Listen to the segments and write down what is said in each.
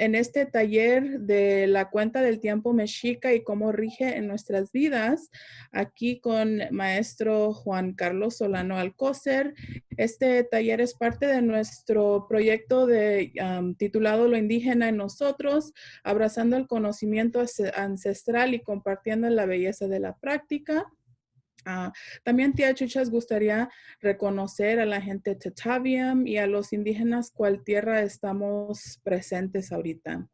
en este taller de la cuenta del tiempo mexica y cómo rige en nuestras vidas, aquí con maestro Juan Carlos Solano Alcócer. Este taller es parte de nuestro proyecto titulado Lo indígena en nosotros, abrazando el conocimiento ancestral y compartiendo la belleza de la práctica. También tía Chuchas gustaría reconocer a la gente Tataviam y a los indígenas cual tierra estamos presentes ahorita.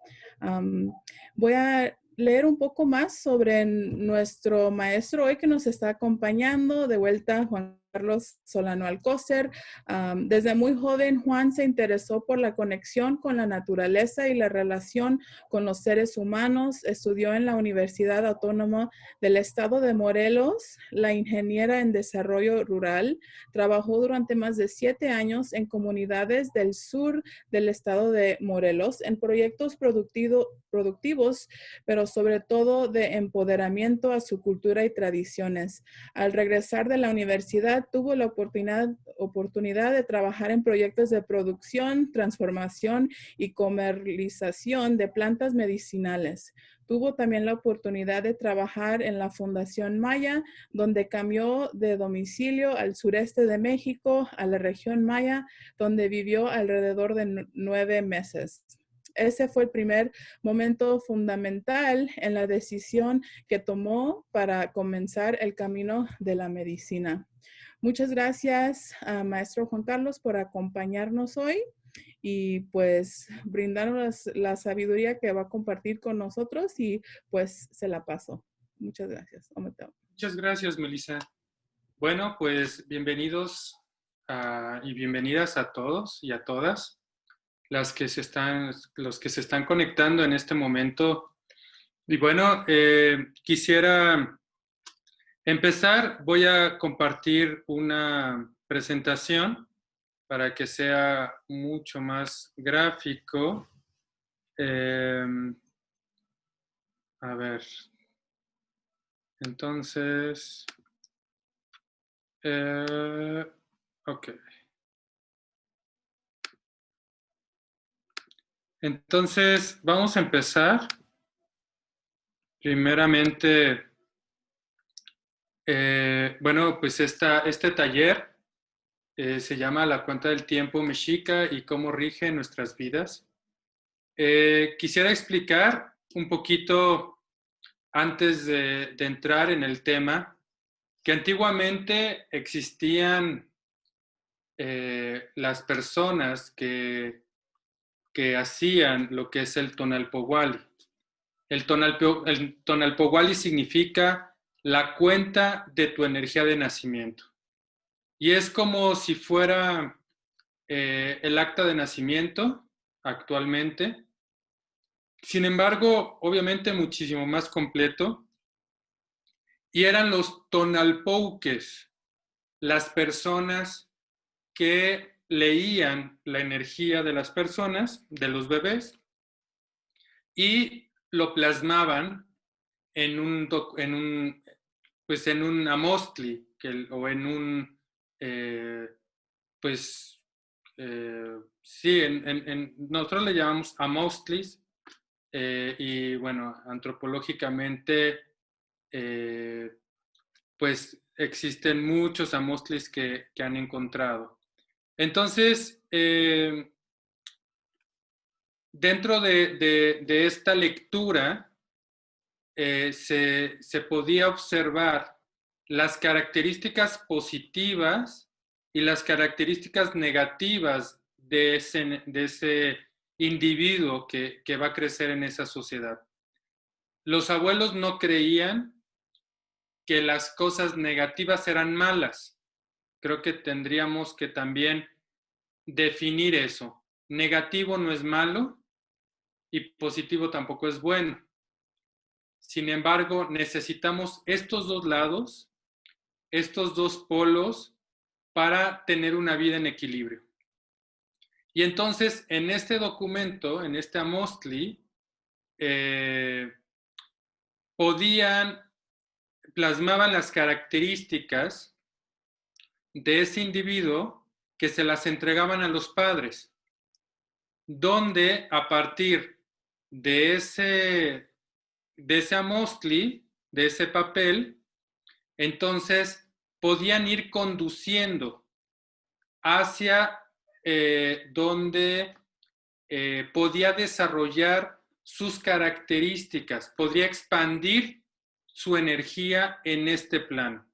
Voy a leer un poco más sobre nuestro maestro hoy que nos está acompañando. De vuelta, Juan Carlos Solano Alcócer. Desde muy joven, Juan se interesó por la conexión con la naturaleza y la relación con los seres humanos. Estudió en la Universidad Autónoma del Estado de Morelos, la ingeniera en desarrollo rural. Trabajó durante más de 7 años en comunidades del sur del estado de Morelos en proyectos productivos, pero sobre todo de empoderamiento a su cultura y tradiciones. Al regresar de la universidad, tuvo la oportunidad de trabajar en proyectos de producción, transformación y comercialización de plantas medicinales. Tuvo también la oportunidad de trabajar en la Fundación Maya, donde cambió de domicilio al sureste de México, a la región Maya, donde vivió alrededor de 9 meses. Ese fue el primer momento fundamental en la decisión que tomó para comenzar el camino de la medicina. Muchas gracias, maestro Juan Carlos, por acompañarnos hoy y pues brindarnos la sabiduría que va a compartir con nosotros y pues se la paso. Muchas gracias. Muchas gracias, Melissa. Bueno, pues bienvenidos y bienvenidas a todos y a todas los que se están conectando en este momento. Y bueno, quisiera empezar. Voy a compartir una presentación para que sea mucho más gráfico. A ver. Entonces, ok. Entonces, vamos a empezar. Primeramente, bueno, pues este taller se llama La cuenta del tiempo mexica y cómo rige nuestras vidas. Quisiera explicar un poquito antes de entrar en el tema que antiguamente existían las personas que hacían lo que es el Tonalpohualli. El Tonalpohualli significa la cuenta de tu energía de nacimiento. Y es como si fuera el acta de nacimiento actualmente. Sin embargo, obviamente muchísimo más completo. Y eran los tonalpouques, las personas que leían la energía de las personas, de los bebés, y lo plasmaban en un amostli, o en un, sí, nosotros le llamamos amostlis, y bueno, antropológicamente, pues existen muchos amostlis que han encontrado. Entonces, dentro de esta lectura, se podía observar las características positivas y las características negativas de ese individuo que va a crecer en esa sociedad. Los abuelos no creían que las cosas negativas eran malas. Creo que tendríamos que también definir eso. Negativo no es malo y positivo tampoco es bueno. Sin embargo, necesitamos estos dos lados, estos dos polos, para tener una vida en equilibrio. Y entonces, en este documento, en este amostli, plasmaban las características de ese individuo que se las entregaban a los padres, donde a partir de ese amostli, de ese papel, entonces podían ir conduciendo hacia donde podía desarrollar sus características, podría expandir su energía en este plano.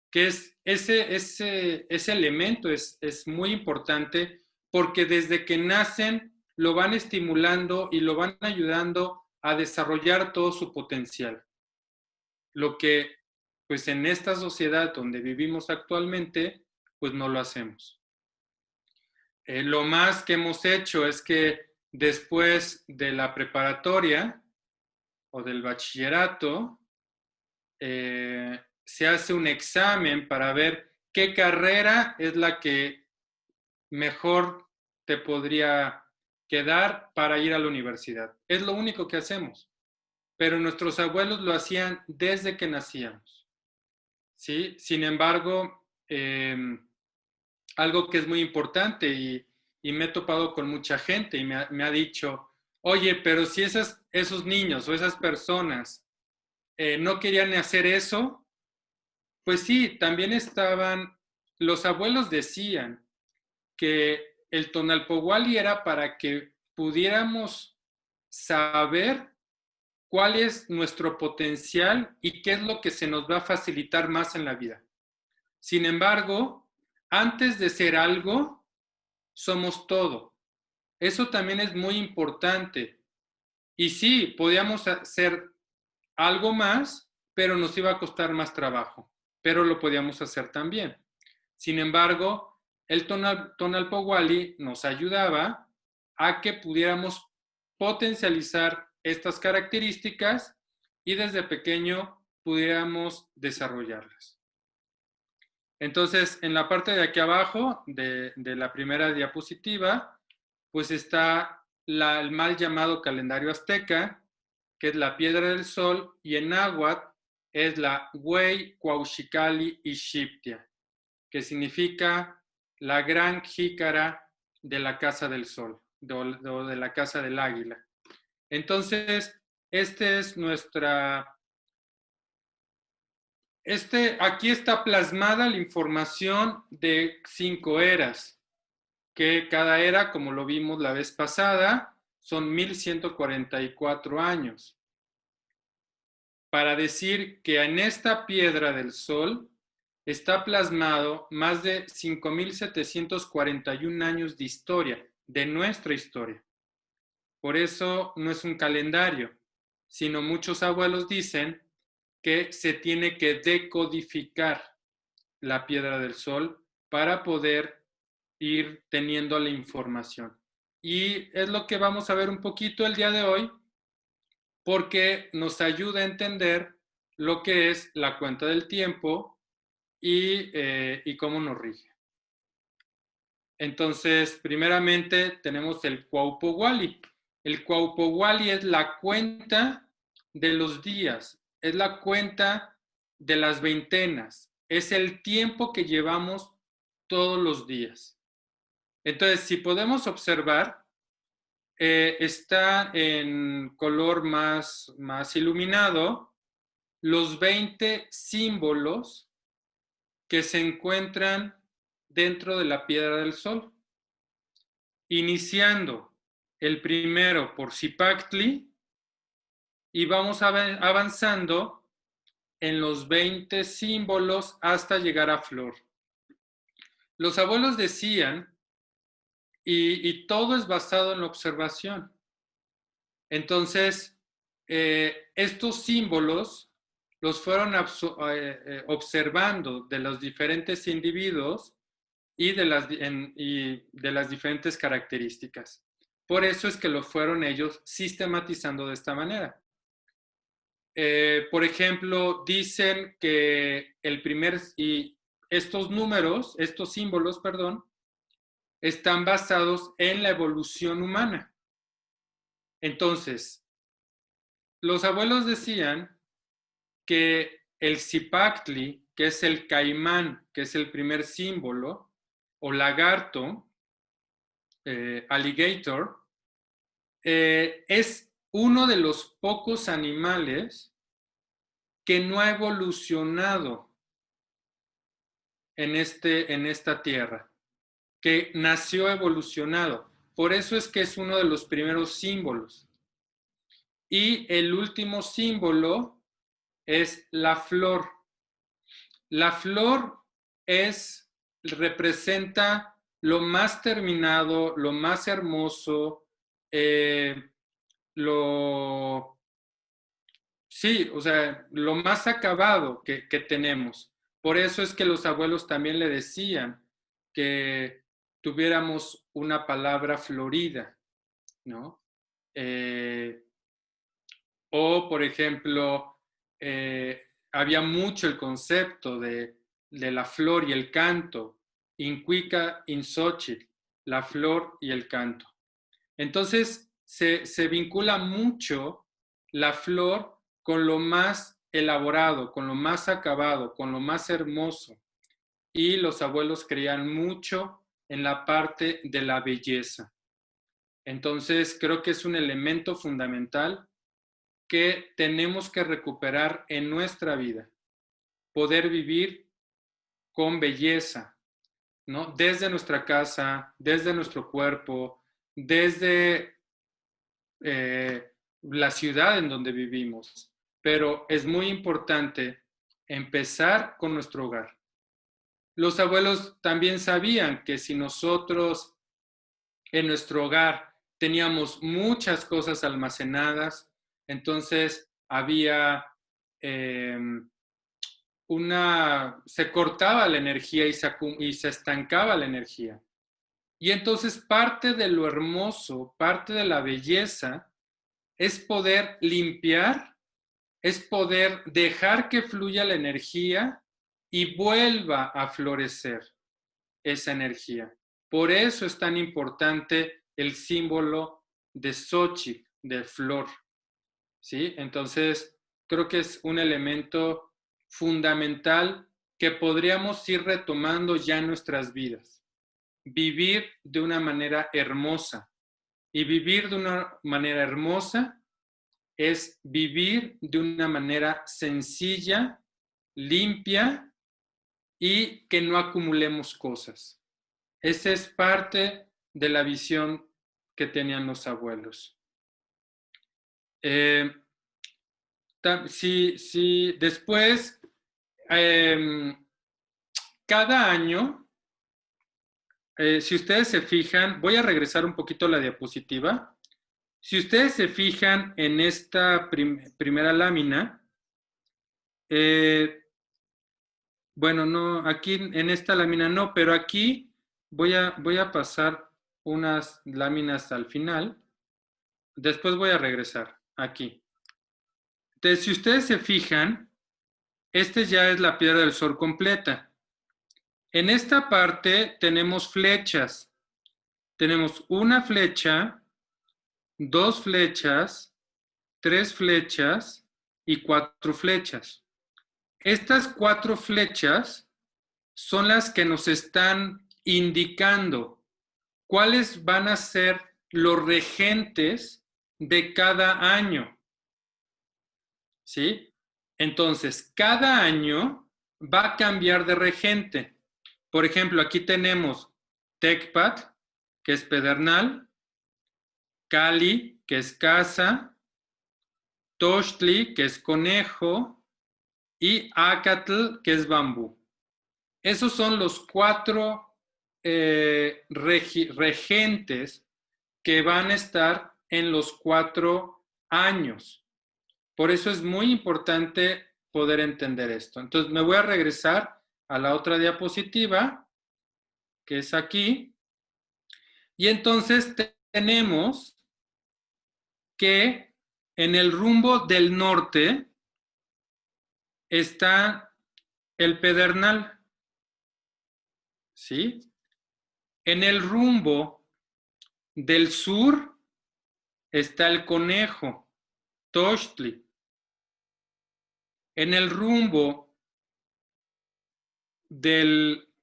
Que es ese elemento es muy importante porque desde que nacen lo van estimulando y lo van ayudando a desarrollar todo su potencial. Lo que, pues en esta sociedad donde vivimos actualmente, pues no lo hacemos. Lo más que hemos hecho es que después de la preparatoria o del bachillerato, se hace un examen para ver qué carrera es la que mejor te podría quedar para ir a la universidad. Es lo único que hacemos. Pero nuestros abuelos lo hacían desde que nacíamos. ¿Sí? Sin embargo, algo que es muy importante y me he topado con mucha gente y me ha dicho, oye, pero si esos niños o esas personas no querían hacer eso, pues sí, también los abuelos decían que el Tonalpohualli era para que pudiéramos saber cuál es nuestro potencial y qué es lo que se nos va a facilitar más en la vida. Sin embargo, antes de ser algo, somos todo. Eso también es muy importante. Y sí, podíamos hacer algo más, pero nos iba a costar más trabajo, pero lo podíamos hacer también. Sin embargo, el Tonalpohualli nos ayudaba a que pudiéramos potencializar estas características y desde pequeño pudiéramos desarrollarlas. Entonces, en la parte de aquí abajo de la primera diapositiva, pues está el mal llamado calendario azteca, que es la piedra del sol, y en náhuatl es la Huey Cuauhxicalli Ixiptia, que significa la gran jícara de la casa del sol, o de la casa del águila. Entonces, aquí está plasmada la información de 5 eras, que cada era, como lo vimos la vez pasada, son 1144 años. Para decir que en esta piedra del sol está plasmado más de 5.741 años de historia, de nuestra historia. Por eso no es un calendario, sino muchos abuelos dicen que se tiene que decodificar la piedra del sol para poder ir teniendo la información. Y es lo que vamos a ver un poquito el día de hoy, porque nos ayuda a entender lo que es la cuenta del tiempo y cómo nos rige. Entonces, primeramente tenemos el Cuauhpohualli. El Cuauhpohualli es la cuenta de los días, es la cuenta de las veintenas, es el tiempo que llevamos todos los días. Entonces, si podemos observar, está en color más iluminado los 20 símbolos que se encuentran dentro de la piedra del sol. Iniciando el primero por Zipactli y vamos avanzando en los 20 símbolos hasta llegar a Flor. Los abuelos decían, y todo es basado en la observación. Entonces, estos símbolos los fueron observando de los diferentes individuos y de las diferentes características. Por eso es que lo fueron ellos sistematizando de esta manera. Por ejemplo, dicen que estos símbolos, están basados en la evolución humana. Entonces, los abuelos decían que el Zipactli, que es el caimán, que es el primer símbolo, o lagarto, alligator, es uno de los pocos animales que no ha evolucionado en esta tierra, que nació evolucionado. Por eso es que es uno de los primeros símbolos. Y el último símbolo es la flor. La flor representa lo más terminado, lo más hermoso, sí, o sea, lo más acabado que tenemos. Por eso es que los abuelos también le decían que tuviéramos una palabra florida, ¿no? O, por ejemplo, había mucho el concepto de la flor y el canto, incuica in Xochitl, la flor y el canto. Entonces, se vincula mucho la flor con lo más elaborado, con lo más acabado, con lo más hermoso. Y los abuelos creían mucho en la parte de la belleza. Entonces, creo que es un elemento fundamental que tenemos que recuperar en nuestra vida. Poder vivir con belleza, ¿no? Desde nuestra casa, desde nuestro cuerpo, desde la ciudad en donde vivimos. Pero es muy importante empezar con nuestro hogar. Los abuelos también sabían que si nosotros en nuestro hogar teníamos muchas cosas almacenadas, entonces había se cortaba la energía y se estancaba la energía. Y entonces parte de lo hermoso, parte de la belleza, es poder limpiar, es poder dejar que fluya la energía y vuelva a florecer esa energía. Por eso es tan importante el símbolo de Xochitl, de flor, ¿sí? Entonces, creo que es un elemento fundamental que podríamos ir retomando ya en nuestras vidas. Vivir de una manera hermosa. Y vivir de una manera hermosa es vivir de una manera sencilla, limpia y que no acumulemos cosas. Esa es parte de la visión que tenían los abuelos. Si después, cada año, si ustedes se fijan, voy a regresar un poquito a la diapositiva. Si ustedes se fijan en esta primera lámina, bueno, no, aquí en esta lámina no, pero aquí voy a pasar unas láminas al final. Después voy a regresar aquí. Entonces, si ustedes se fijan, este ya es la piedra del sol completa. En esta parte tenemos flechas. Tenemos una flecha, dos flechas, tres flechas y cuatro flechas. Estas cuatro flechas son las que nos están indicando cuáles van a ser los regentes de cada año. ¿Sí? Entonces, cada año va a cambiar de regente. Por ejemplo, aquí tenemos Tecpat, que es pedernal, Cali, que es casa, Tochtli, que es conejo, y Acatl, que es bambú. Esos son los cuatro regentes que van a estar en los 4 años. Por eso es muy importante poder entender esto. Entonces me voy a regresar a la otra diapositiva, que es aquí. Y entonces tenemos que en el rumbo del norte está el pedernal, ¿sí? En el rumbo del sur está el conejo, Tochtli. En el rumbo del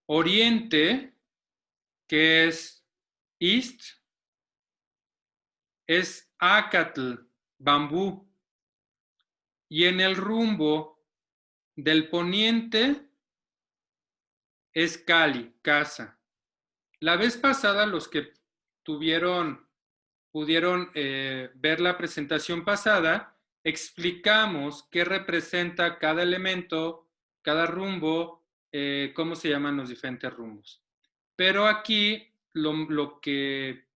oriente, que es East, es Acatl, bambú. Y en el rumbo del poniente es Cali, casa. La vez pasada, los que pudieron ver la presentación pasada, explicamos qué representa cada elemento, cada rumbo, cómo se llaman los diferentes rumbos. Pero aquí lo que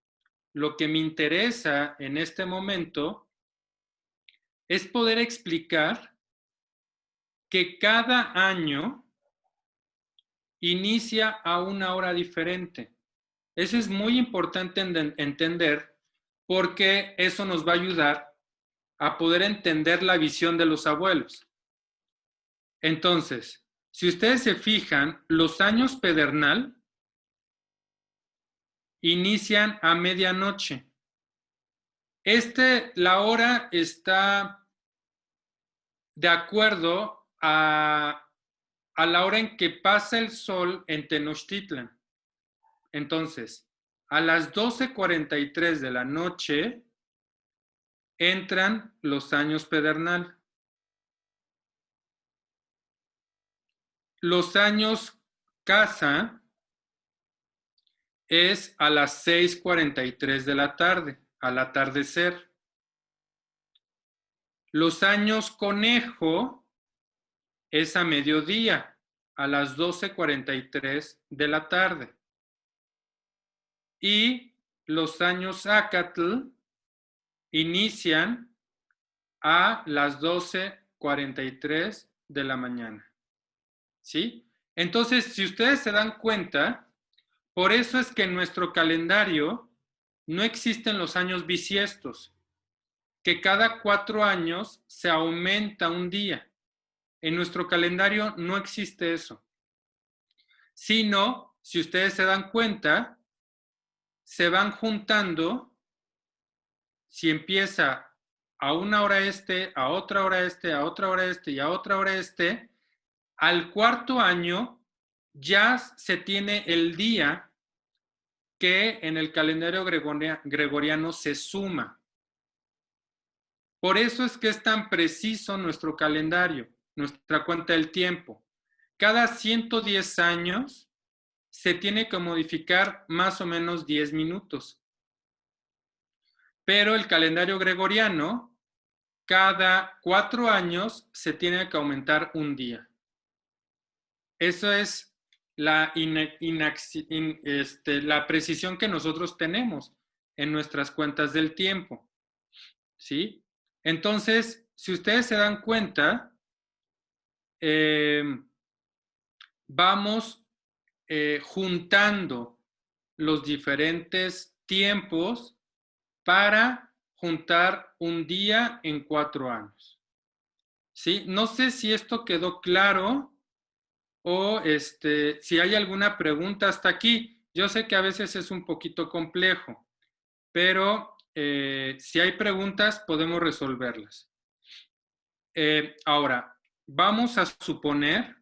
me interesa en este momento es poder explicar que cada año inicia a una hora diferente. Eso es muy importante entender porque eso nos va a ayudar a poder entender la visión de los abuelos. Entonces, si ustedes se fijan, los años pedernal inician a medianoche. La hora está de acuerdo a la hora en que pasa el sol en Tenochtitlan. Entonces, a las 12:43 de la noche entran los años pedernal. Los años casa es a las 6:43 de la tarde, al atardecer. Los años conejo es a mediodía, a las 12:43 de la tarde. Y los años Acatl inician a las 12:43 de la mañana. ¿Sí? Entonces, si ustedes se dan cuenta, por eso es que en nuestro calendario no existen los años bisiestos, que cada 4 años se aumenta un día. En nuestro calendario no existe eso. Sino, si ustedes se dan cuenta, se van juntando, si empieza a una hora a otra hora a otra hora y a otra hora al cuarto año ya se tiene el día que en el calendario gregoriano se suma. Por eso es que es tan preciso nuestro calendario, nuestra cuenta del tiempo. Cada 110 años se tiene que modificar más o menos 10 minutos. Pero el calendario gregoriano, cada 4 años se tiene que aumentar un día. Eso es la precisión que nosotros tenemos en nuestras cuentas del tiempo. ¿Sí? Entonces, si ustedes se dan cuenta, vamos juntando los diferentes tiempos para juntar un día en 4 años. ¿Sí? No sé si esto quedó claro o si hay alguna pregunta hasta aquí. Yo sé que a veces es un poquito complejo, pero si hay preguntas podemos resolverlas. Ahora, vamos a suponer,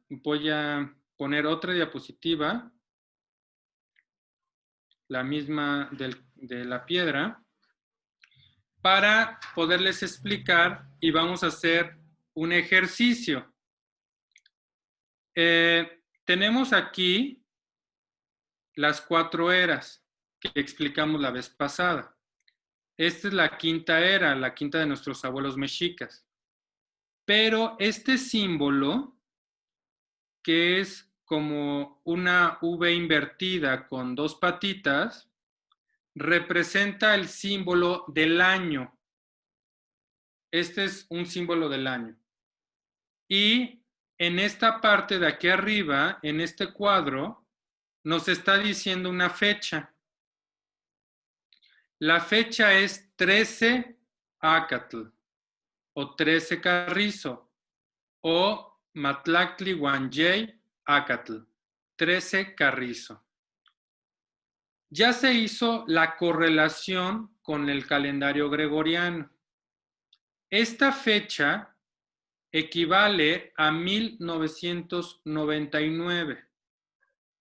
voy a poner otra diapositiva, la misma de la piedra, para poderles explicar y vamos a hacer un ejercicio. Tenemos aquí las 4 eras que explicamos la vez pasada. Esta es la quinta era, la quinta de nuestros abuelos mexicas. Pero este símbolo, que es como una V invertida con 2 patitas, representa el símbolo del año. Este es un símbolo del año. Y en esta parte de aquí arriba, en este cuadro, nos está diciendo una fecha. La fecha es 13 Acatl, o 13 Carrizo, o Matlactli Huanllay Acatl, 13 Carrizo. Ya se hizo la correlación con el calendario gregoriano. Esta fecha equivale a 1999,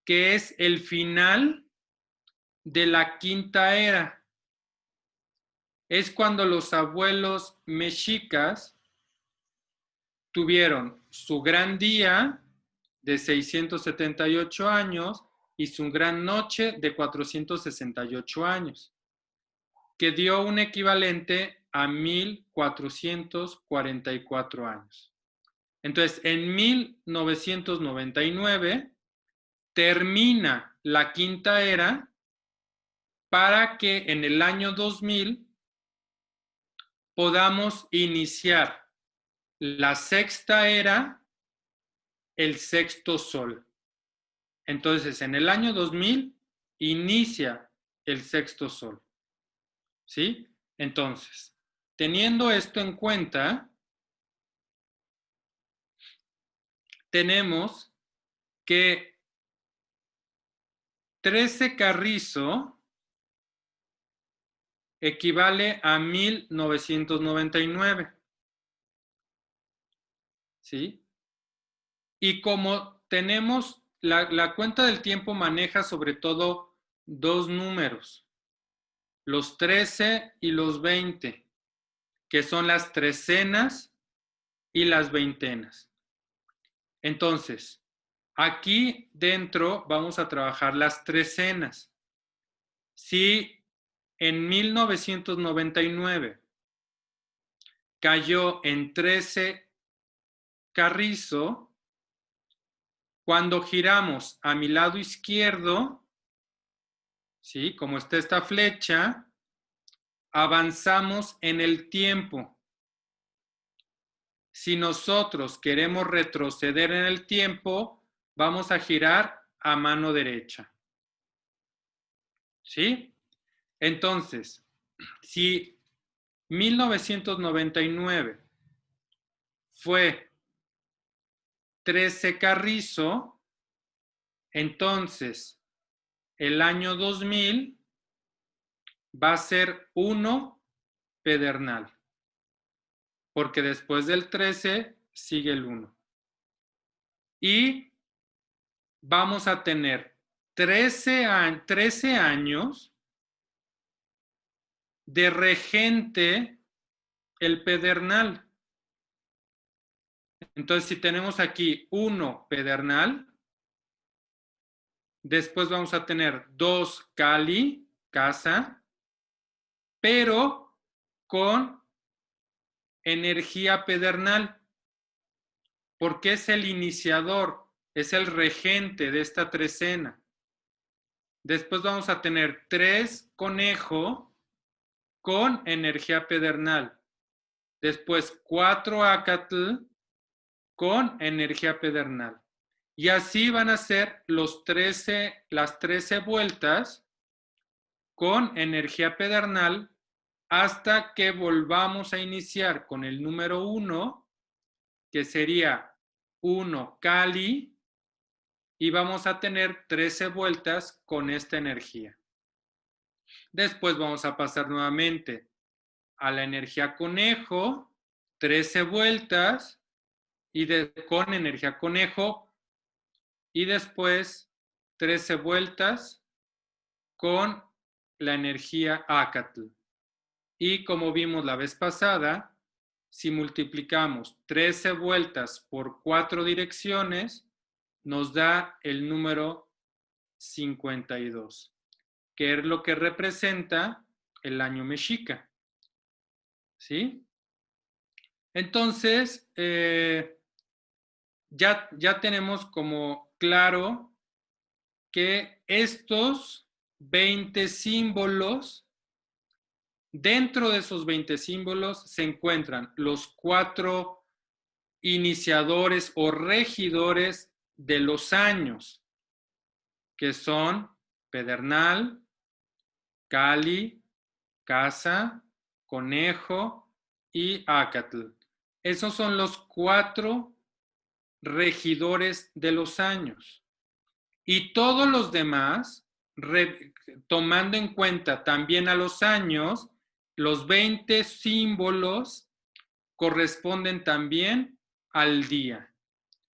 que es el final de la quinta era. Es cuando los abuelos mexicas tuvieron su gran día de 678 años y su gran noche de 468 años, que dio un equivalente a 1444 años. Entonces, en 1999 termina la quinta era para que en el año 2000 podamos iniciar la sexta era, el sexto sol. Entonces, en el año 2000 inicia el sexto sol. ¿Sí? Entonces, teniendo esto en cuenta, tenemos que 13 carrizo equivale a 1999. ¿Sí? Y como tenemos, la cuenta del tiempo maneja sobre todo dos números, los 13 y los 20, que son las trecenas y las veintenas. Entonces, aquí dentro vamos a trabajar las trecenas. Si en 1999 cayó en 13 carrizo, cuando giramos a mi lado izquierdo, ¿sí? Como está esta flecha, avanzamos en el tiempo. Si nosotros queremos retroceder en el tiempo, vamos a girar a mano derecha. ¿Sí? Entonces, si 1999 fue 13 carrizo, entonces el año 2000 va a ser 1 pedernal, porque después del 13 sigue el 1. Y vamos a tener 13 años de regente el pedernal. Entonces, si tenemos aquí 1 pedernal, después vamos a tener 2 cali, casa, pero con energía pedernal, porque es el iniciador, es el regente de esta trecena. Después vamos a tener 3 conejo con energía pedernal. Después 4 acatl con energía pedernal. Y así van a ser las 13 vueltas con energía pedernal hasta que volvamos a iniciar con el número 1, que sería 1 cali, y vamos a tener 13 vueltas con esta energía. Después vamos a pasar nuevamente a la energía conejo, 13 vueltas y con energía conejo, y después 13 vueltas con la energía acatl. Y como vimos la vez pasada, si multiplicamos 13 vueltas por 4 direcciones, nos da el número 52, que es lo que representa el año mexica. ¿Sí? Entonces, ya tenemos como claro que estos 20 símbolos, dentro de esos 20 símbolos se encuentran los 4 iniciadores o regidores de los años, que son pedernal, cali, casa, conejo y acatl. Esos son los 4 regidores de los años. Y todos los demás, tomando en cuenta también a los años, los 20 símbolos corresponden también al día.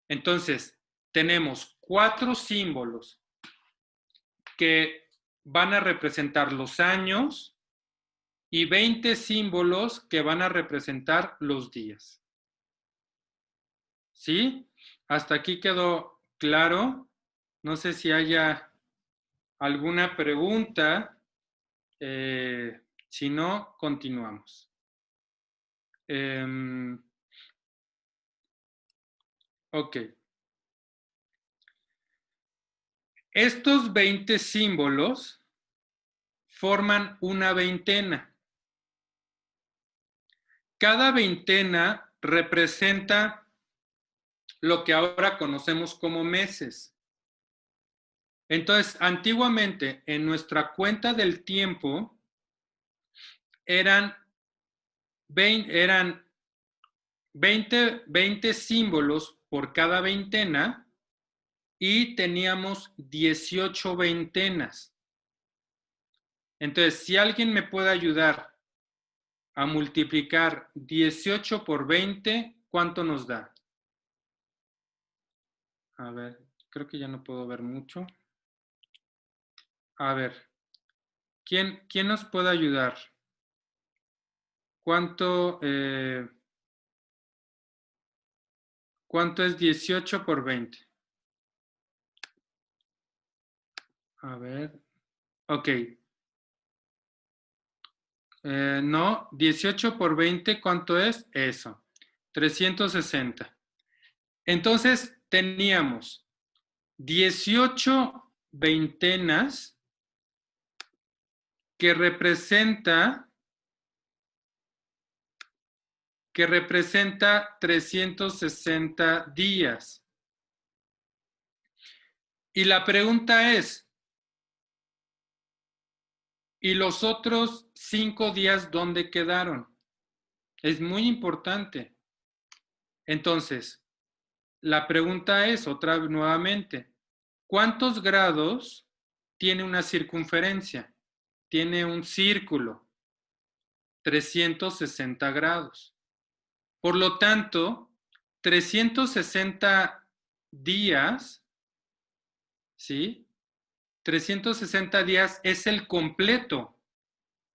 Entonces, tenemos 4 símbolos que van a representar los años y 20 símbolos que van a representar los días. ¿Sí? Hasta aquí quedó claro. No sé si haya alguna pregunta. Si no, continuamos. Ok. Estos 20 símbolos forman una veintena. Cada veintena representa lo que ahora conocemos como meses. Entonces, antiguamente, en nuestra cuenta del tiempo, eran 20 símbolos por cada veintena y teníamos 18 veintenas. Entonces, si alguien me puede ayudar a multiplicar 18 por 20, ¿cuánto nos da? A ver, creo que ya no puedo ver mucho. A ver, ¿quién nos puede ayudar? ¿Cuánto es 18 por 20? A ver, ok. No, 18 por 20, ¿cuánto es? Eso, 360. Entonces, teníamos 18 veintenas que representa 360 días. Y la pregunta es, ¿y los otros 5 días dónde quedaron? Es muy importante. Entonces, la pregunta es, otra vez nuevamente, ¿cuántos grados tiene una circunferencia? Tiene un círculo, 360 grados. Por lo tanto, 360 días, ¿sí? 360 días es el completo.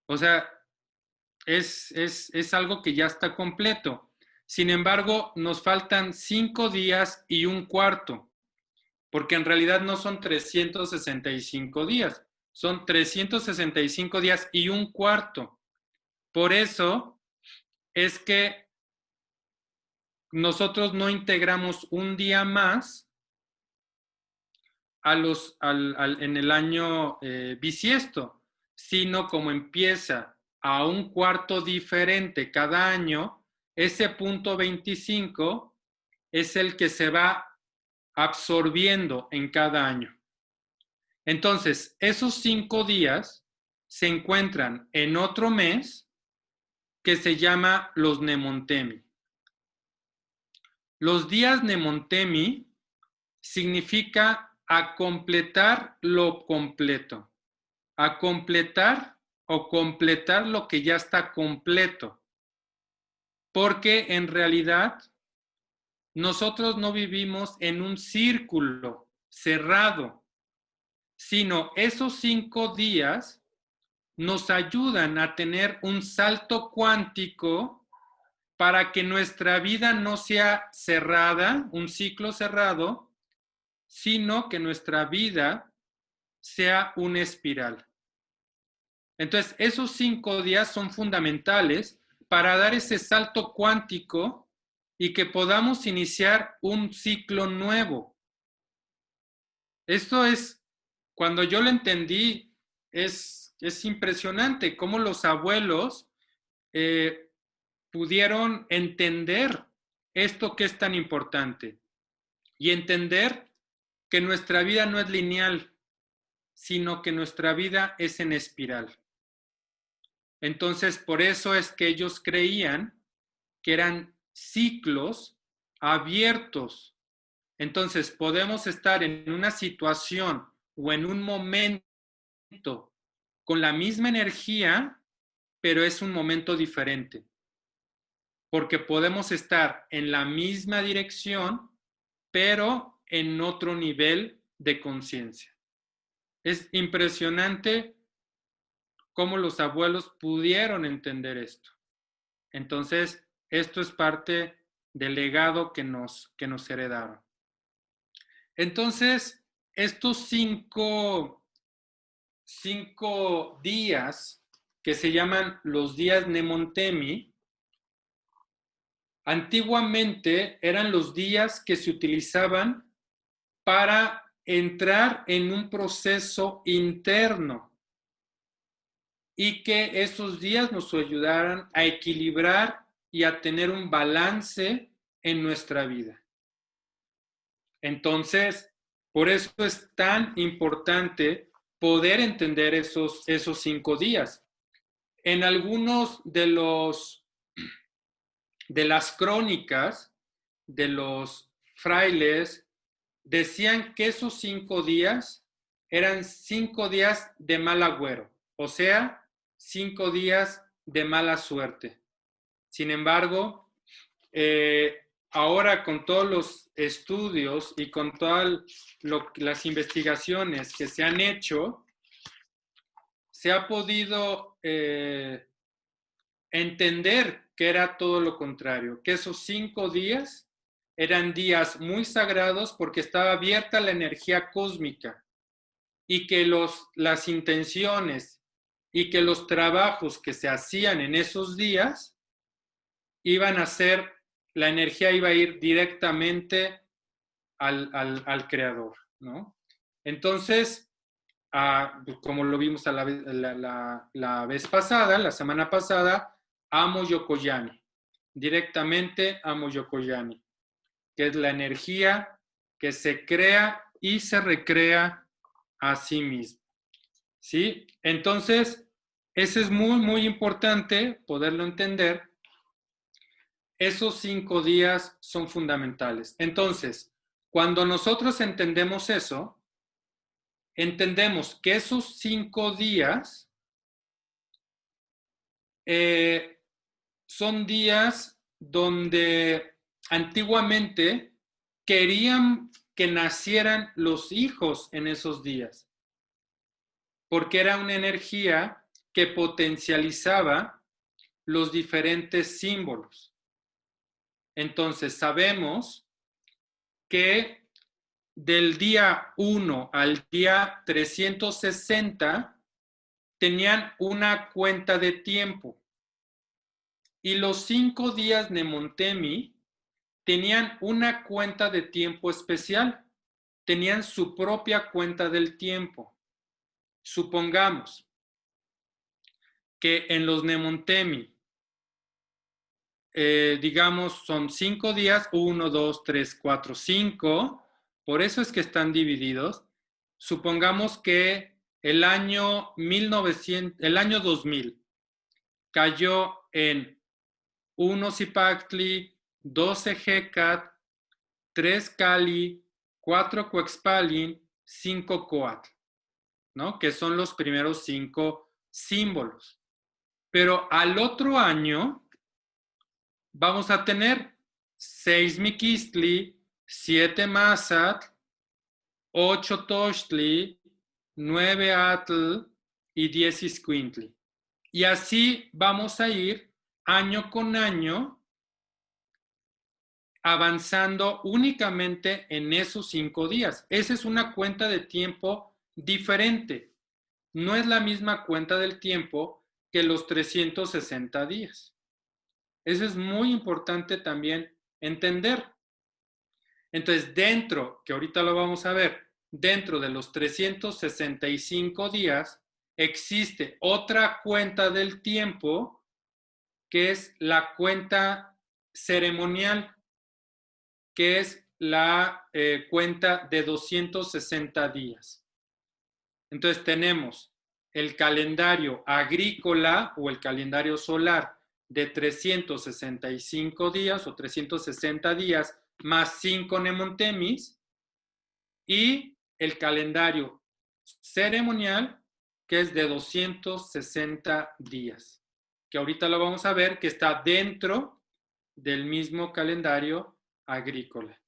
O sea, es algo que ya está completo. Sin embargo, nos faltan 5 días y un cuarto, porque en realidad no son 365 días, son 365 días y un cuarto. Por eso es que nosotros no integramos un día más en el año bisiesto, sino como empieza a un cuarto diferente cada año, ese punto 25 es el que se va absorbiendo en cada año. Entonces, esos 5 días se encuentran en otro mes que se llama los Nemontemi. Los días Nemontemi significa a completar lo completo, a completar o completar lo que ya está completo, porque en realidad nosotros no vivimos en un círculo cerrado, sino esos 5 días nos ayudan a tener un salto cuántico para que nuestra vida no sea cerrada, un ciclo cerrado, sino que nuestra vida sea una espiral. Entonces, esos 5 días son fundamentales para dar ese salto cuántico y que podamos iniciar un ciclo nuevo. Esto es, cuando yo lo entendí, es impresionante cómo los abuelos pudieron entender esto que es tan importante y entender que nuestra vida no es lineal, sino que nuestra vida es en espiral. Entonces, por eso es que ellos creían que eran ciclos abiertos. Entonces, podemos estar en una situación o en un momento con la misma energía, pero es un momento diferente. Porque podemos estar en la misma dirección, pero en otro nivel de conciencia. Es impresionante cómo los abuelos pudieron entender esto. Entonces, esto es parte del legado que nos heredaron. Entonces, estos cinco días que se llaman los días Nemontemi, antiguamente eran los días que se utilizaban para entrar en un proceso interno y que esos días nos ayudaran a equilibrar y a tener un balance en nuestra vida. Entonces, por eso es tan importante poder entender esos 5 días. En algunos de las crónicas de los frailes decían que esos 5 días eran 5 días de mal agüero, o sea, 5 días de mala suerte. Sin embargo, ahora con todos los estudios y con todas las investigaciones que se han hecho, se ha podido entender que era todo lo contrario, que esos 5 días eran días muy sagrados porque estaba abierta la energía cósmica y que las intenciones y que los trabajos que se hacían en esos días iban a ser, la energía iba a ir directamente al creador, ¿no? Entonces, como lo vimos la vez pasada, la semana pasada, Amo Yokoyami, directamente Amo Yokoyami, que es la energía que se crea y se recrea a sí mismo, ¿sí? Entonces, eso es muy, muy importante poderlo entender. Esos 5 días son fundamentales. Entonces, cuando nosotros entendemos eso, entendemos que esos 5 días son días donde antiguamente querían que nacieran los hijos en esos días, porque era una energía que potencializaba los diferentes símbolos. Entonces sabemos que del día 1 al día 360 tenían una cuenta de tiempo y los 5 días Nemontemi tenían una cuenta de tiempo especial, tenían su propia cuenta del tiempo. Supongamos que en los Nemontemi, digamos, son 5 días, 1, 2, 3, 4, 5, por eso es que están divididos. Supongamos que el año 2000 cayó en 1 Zipactli, 12 Hecat, 3 Cali, 4 Coexpalin, 5 Coatl, ¿no? Que son los primeros 5 símbolos. Pero al otro año vamos a tener 6 Miquistli, 7 Mazatl, 8 Tochtli, 9 Atl y 10 Iscuintli. Y así vamos a ir año con año avanzando únicamente en esos 5 días. Esa es una cuenta de tiempo diferente. No es la misma cuenta del tiempo que los 360 días. Eso es muy importante también entender. Entonces, dentro, que ahorita lo vamos a ver, dentro de los 365 días, existe otra cuenta del tiempo que es la cuenta ceremonial, que es la cuenta de 260 días. Entonces tenemos el calendario agrícola o el calendario solar de 365 días o 360 días más 5 Nemontemis y el calendario ceremonial que es de 260 días, que ahorita lo vamos a ver que está dentro del mismo calendario agrícola.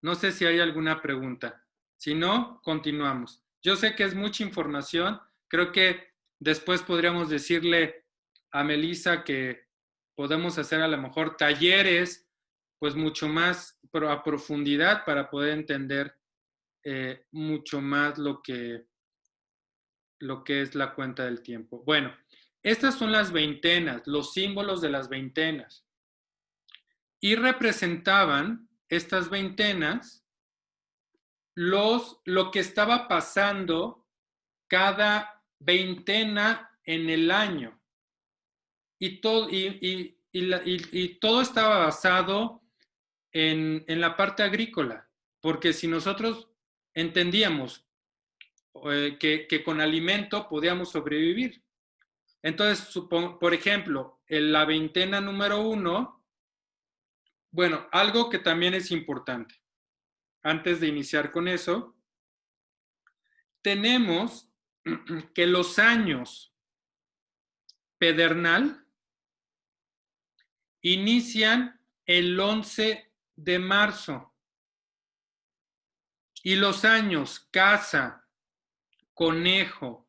No sé si hay alguna pregunta. Si no, continuamos. Yo sé que es mucha información. Creo que después podríamos decirle a Melissa que podemos hacer a lo mejor talleres, pues mucho más a profundidad para poder entender mucho más lo que es la cuenta del tiempo. Bueno, estas son las veintenas, los símbolos de las veintenas. Y representaban estas veintenas lo que estaba pasando cada veintena en el año. Y todo estaba basado en la parte agrícola, porque si nosotros entendíamos que con alimento podíamos sobrevivir. Entonces, por ejemplo, en la veintena número 1, bueno, algo que también es importante, antes de iniciar con eso, tenemos que los años pedernal inician el 11 de marzo y los años caza, conejo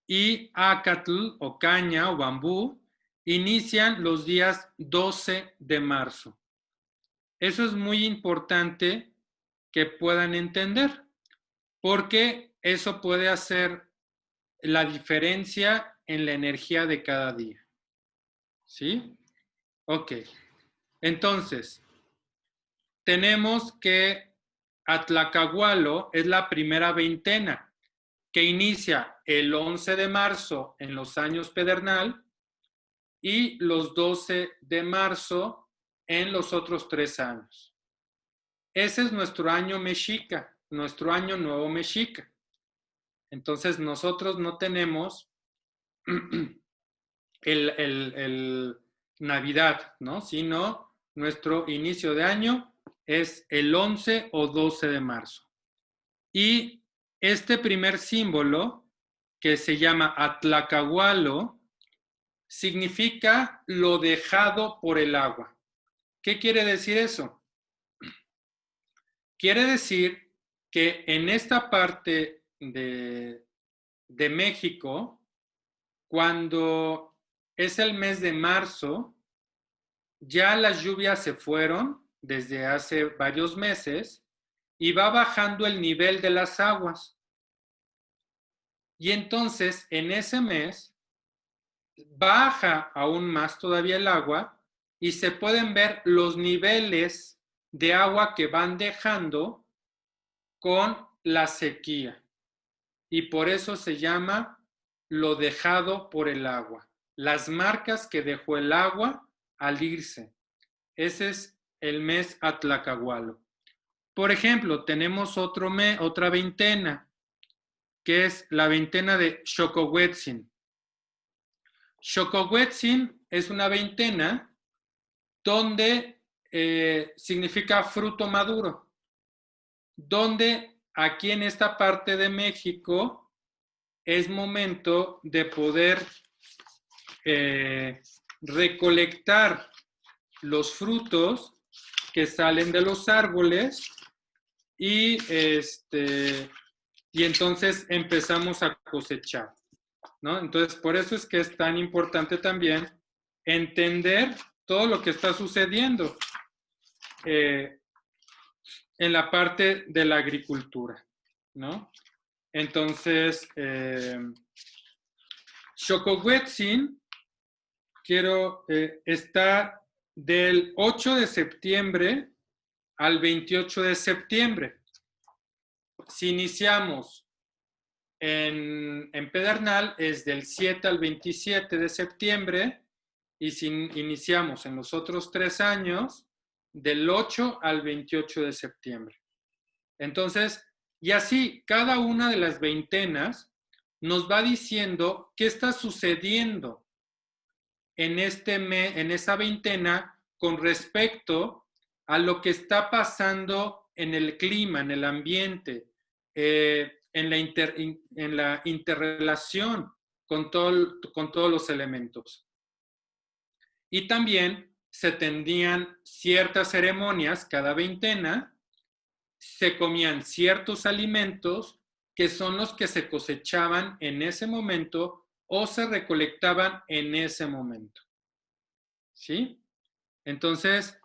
y acatl o caña o bambú inician los días 12 de marzo. Eso es muy importante que puedan entender, porque eso puede hacer la diferencia en la energía de cada día. ¿Sí? Ok. Entonces, tenemos que Atlacahualo es la primera veintena, que inicia el 11 de marzo en los años pedernal y los 12 de marzo en los otros 3 años. Ese es nuestro año mexica, nuestro año nuevo mexica. Entonces nosotros no tenemos el Navidad, ¿no? Sino nuestro inicio de año es el 11 o 12 de marzo. Y este primer símbolo, que se llama Atlacahualo, significa lo dejado por el agua. ¿Qué quiere decir eso? Quiere decir que en esta parte de México, cuando es el mes de marzo, ya las lluvias se fueron desde hace varios meses y va bajando el nivel de las aguas. Y entonces en ese mes baja aún más todavía el agua y se pueden ver los niveles de agua que van dejando con la sequía. Y por eso se llama lo dejado por el agua. Las marcas que dejó el agua al irse. Ese es el mes Atlacahualo. Por ejemplo, tenemos otra veintena, que es la veintena de Xocohuetzin. Xocohuetzin es una veintena donde significa fruto maduro, donde aquí en esta parte de México es momento de poder recolectar los frutos que salen de los árboles y entonces empezamos a cosechar, ¿no? Entonces, por eso es que es tan importante también entender todo lo que está sucediendo en la parte de la agricultura, ¿no? Entonces, Xocohuetzin está del 8 de septiembre al 28 de septiembre. Si iniciamos en Pedernal es del 7 al 27 de septiembre y si iniciamos en los otros 3 años del 8 al 28 de septiembre. Entonces, y así cada una de las veintenas nos va diciendo qué está sucediendo en esa veintena con respecto a lo que está pasando en el clima, en el ambiente, en la interrelación con todos los elementos. Y también se tendían ciertas ceremonias cada veintena, se comían ciertos alimentos que son los que se cosechaban en ese momento o se recolectaban en ese momento. ¿Sí? Entonces,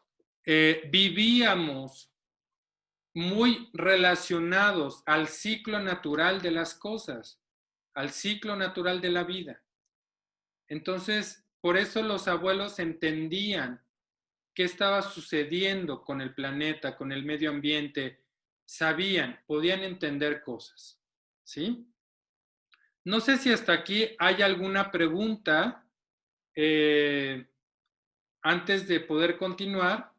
vivíamos muy relacionados al ciclo natural de las cosas, al ciclo natural de la vida. Entonces, por eso los abuelos entendían qué estaba sucediendo con el planeta, con el medio ambiente, sabían, podían entender cosas, ¿sí? No sé si hasta aquí hay alguna pregunta antes de poder continuar.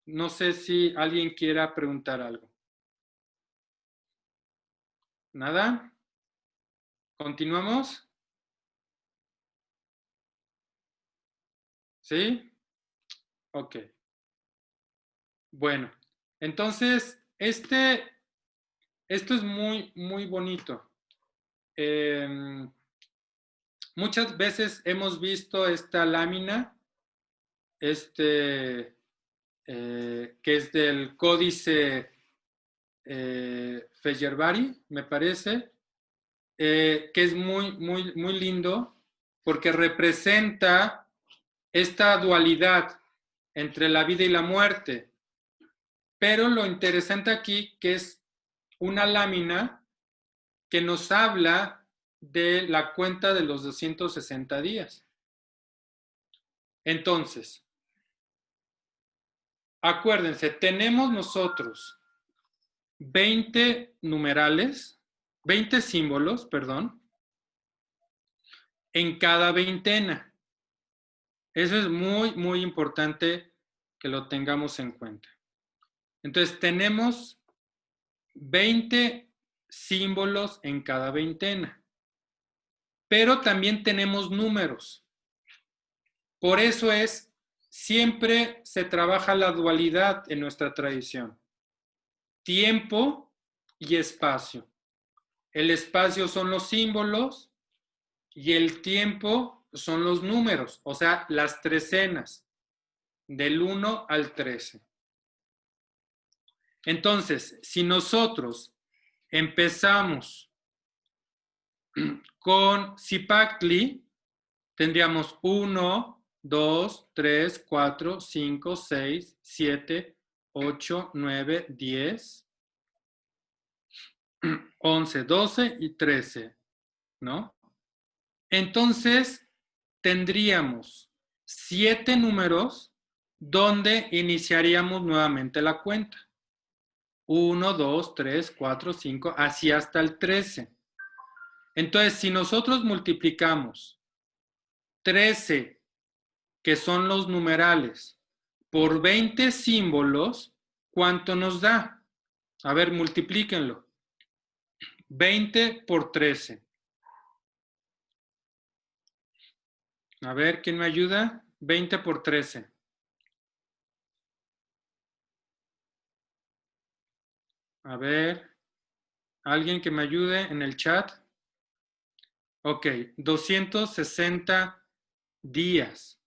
No sé si alguien quiera preguntar algo. ¿Nada? ¿Continuamos? ¿Sí? Ok. Bueno, entonces, esto es muy, muy bonito. Muchas veces hemos visto esta lámina, que es del códice Feyerabadi, me parece, que es muy, muy, muy lindo porque representa esta dualidad entre la vida y la muerte. Pero lo interesante aquí que es una lámina que nos habla de la cuenta de los 260 días. Entonces, acuérdense, tenemos nosotros 20 numerales, 20 símbolos, perdón, en cada veintena. Eso es muy, muy importante que lo tengamos en cuenta. Entonces, tenemos 20 símbolos en cada veintena, pero también tenemos números. Por eso siempre se trabaja la dualidad en nuestra tradición. Tiempo y espacio. El espacio son los símbolos y el tiempo son los números, o sea, las trecenas, del 1 al 13. Entonces, si nosotros empezamos con Zipactli, tendríamos 1, 2, 3, 4, 5, 6, 7, 8, 9, 10, 11, 12 y 13, ¿no? Entonces, tendríamos 7 números donde iniciaríamos nuevamente la cuenta. 1, 2, 3, 4, 5, así hasta el 13. Entonces, si nosotros multiplicamos 13, que son los numerales, por 20 símbolos, ¿cuánto nos da? A ver, multiplíquenlo. 20 por 13. A ver, ¿quién me ayuda? 20 por 13. A ver, ¿alguien que me ayude en el chat? Ok, 260 días.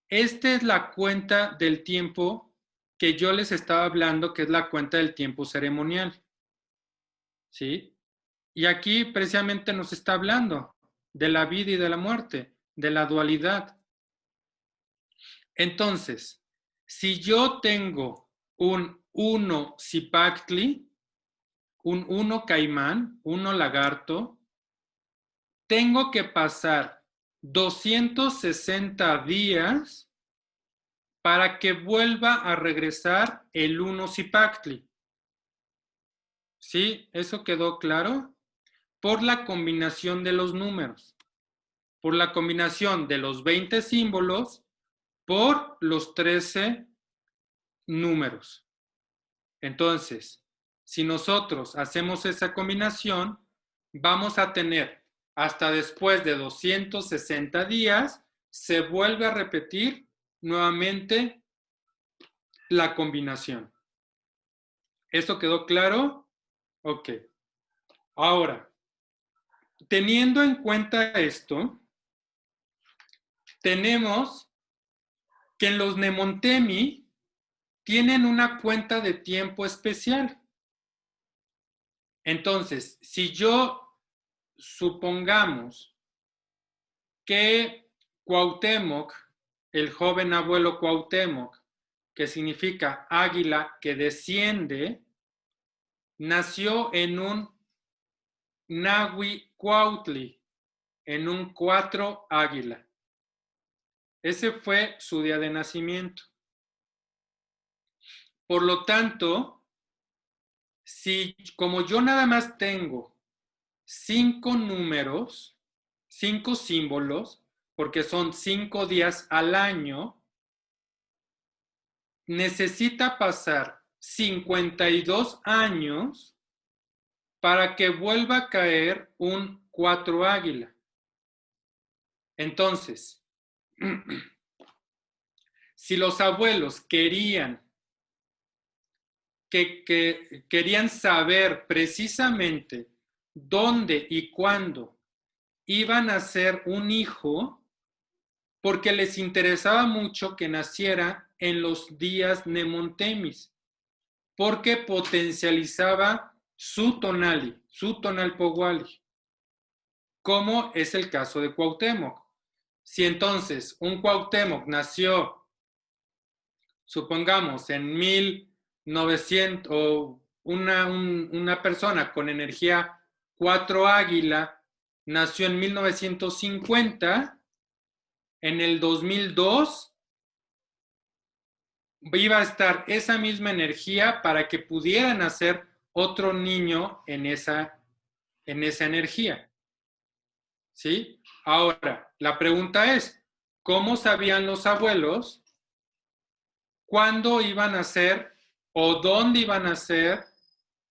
Esta es la cuenta del tiempo que yo les estaba hablando, que es la cuenta del tiempo ceremonial. ¿Sí? Y aquí precisamente nos está hablando de la vida y de la muerte, de la dualidad. Entonces, si yo tengo un 1 Zipactli, un 1 caimán, 1 lagarto, tengo que pasar 260 días para que vuelva a regresar el 1 Zipactli. ¿Sí? ¿Eso quedó claro? Por la combinación de los números, por la combinación de los 20 símbolos por los 13 números. Entonces, si nosotros hacemos esa combinación, vamos a tener hasta después de 260 días, se vuelve a repetir nuevamente la combinación. ¿Esto quedó claro? Ok. Ahora, teniendo en cuenta esto, tenemos que en los Nemontemi tienen una cuenta de tiempo especial. Entonces, si yo supongamos que Cuauhtémoc, el joven abuelo Cuauhtémoc, que significa águila que desciende, nació en un Nahui-Cuautli, en un 4 águila. Ese fue su día de nacimiento. Por lo tanto, si como yo nada más tengo 5 números, 5 símbolos, porque son 5 días al año, necesita pasar 52 años para que vuelva a caer un 4 águila. Entonces, si los abuelos querían querían saber precisamente dónde y cuándo iban a ser un hijo, porque les interesaba mucho que naciera en los días Nemontemis, porque potencializaba su tonali, su tonalpohualli, como es el caso de Cuauhtémoc. Si entonces un Cuauhtémoc nació, supongamos, en 1900, o una persona con energía 4 águila nació en 1950, en el 2002 iba a estar esa misma energía para que pudiera nacer otro niño en esa energía. ¿Sí? Ahora, la pregunta es, ¿cómo sabían los abuelos cuándo iban a ser o dónde iban a ser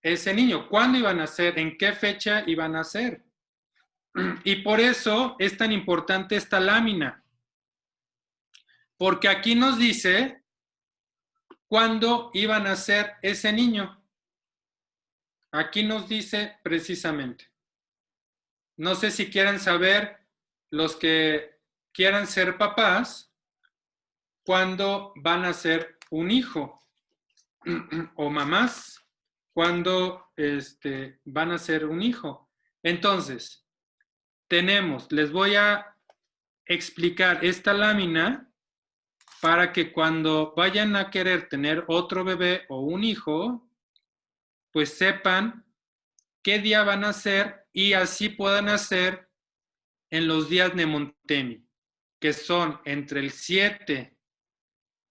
ese niño? ¿Cuándo iban a ser? ¿En qué fecha iban a ser? Y por eso es tan importante esta lámina, porque aquí nos dice cuándo iban a ser ese niño. Aquí nos dice precisamente. No sé si quieren saber, los que quieran ser papás, cuándo van a ser un hijo, o mamás, cuándo van a ser un hijo. Entonces, les voy a explicar esta lámina para que cuando vayan a querer tener otro bebé o un hijo, pues sepan qué día van a ser y así puedan hacer en los días Nemontemi, que son entre el 7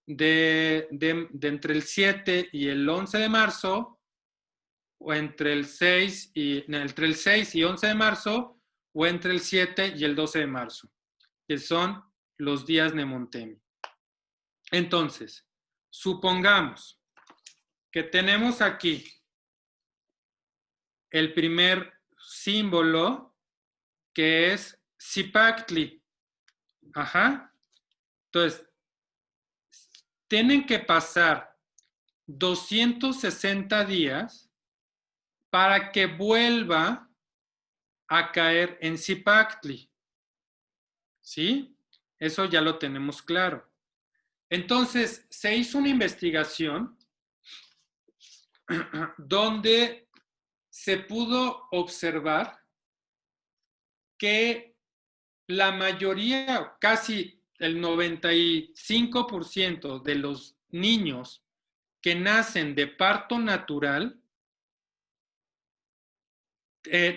entre el 7 y el 11 de marzo, o entre el 6 y 11 de marzo, o entre el 7 y el 12 de marzo, que son los días Nemontemi. Entonces, supongamos que tenemos aquí el primer símbolo, que es Zipactli. Ajá. Entonces, tienen que pasar 260 días para que vuelva a caer en Zipactli. ¿Sí? Eso ya lo tenemos claro. Entonces, se hizo una investigación donde se pudo observar que la mayoría, casi el 95% de los niños que nacen de parto natural,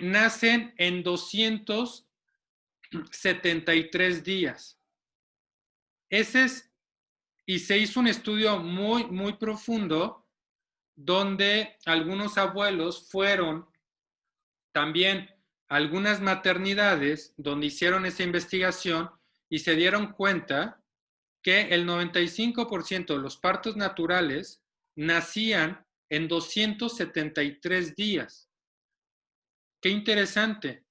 nacen en 273 días. Y se hizo un estudio muy, muy profundo donde algunos abuelos fueron también a algunas maternidades donde hicieron esa investigación y se dieron cuenta que el 95% de los partos naturales nacían en 273 días. Qué interesante.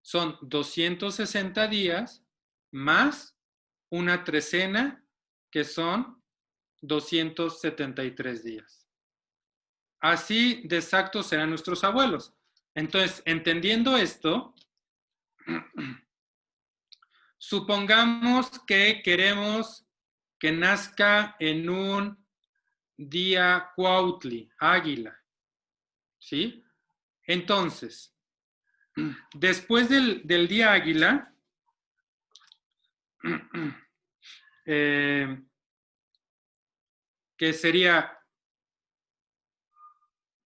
Son 260 días más una trecena, que son 273 días. Así de exactos serán nuestros abuelos. Entonces, entendiendo esto, supongamos que queremos que nazca en un día Cuautli, águila, ¿sí? Entonces, después del día águila, que sería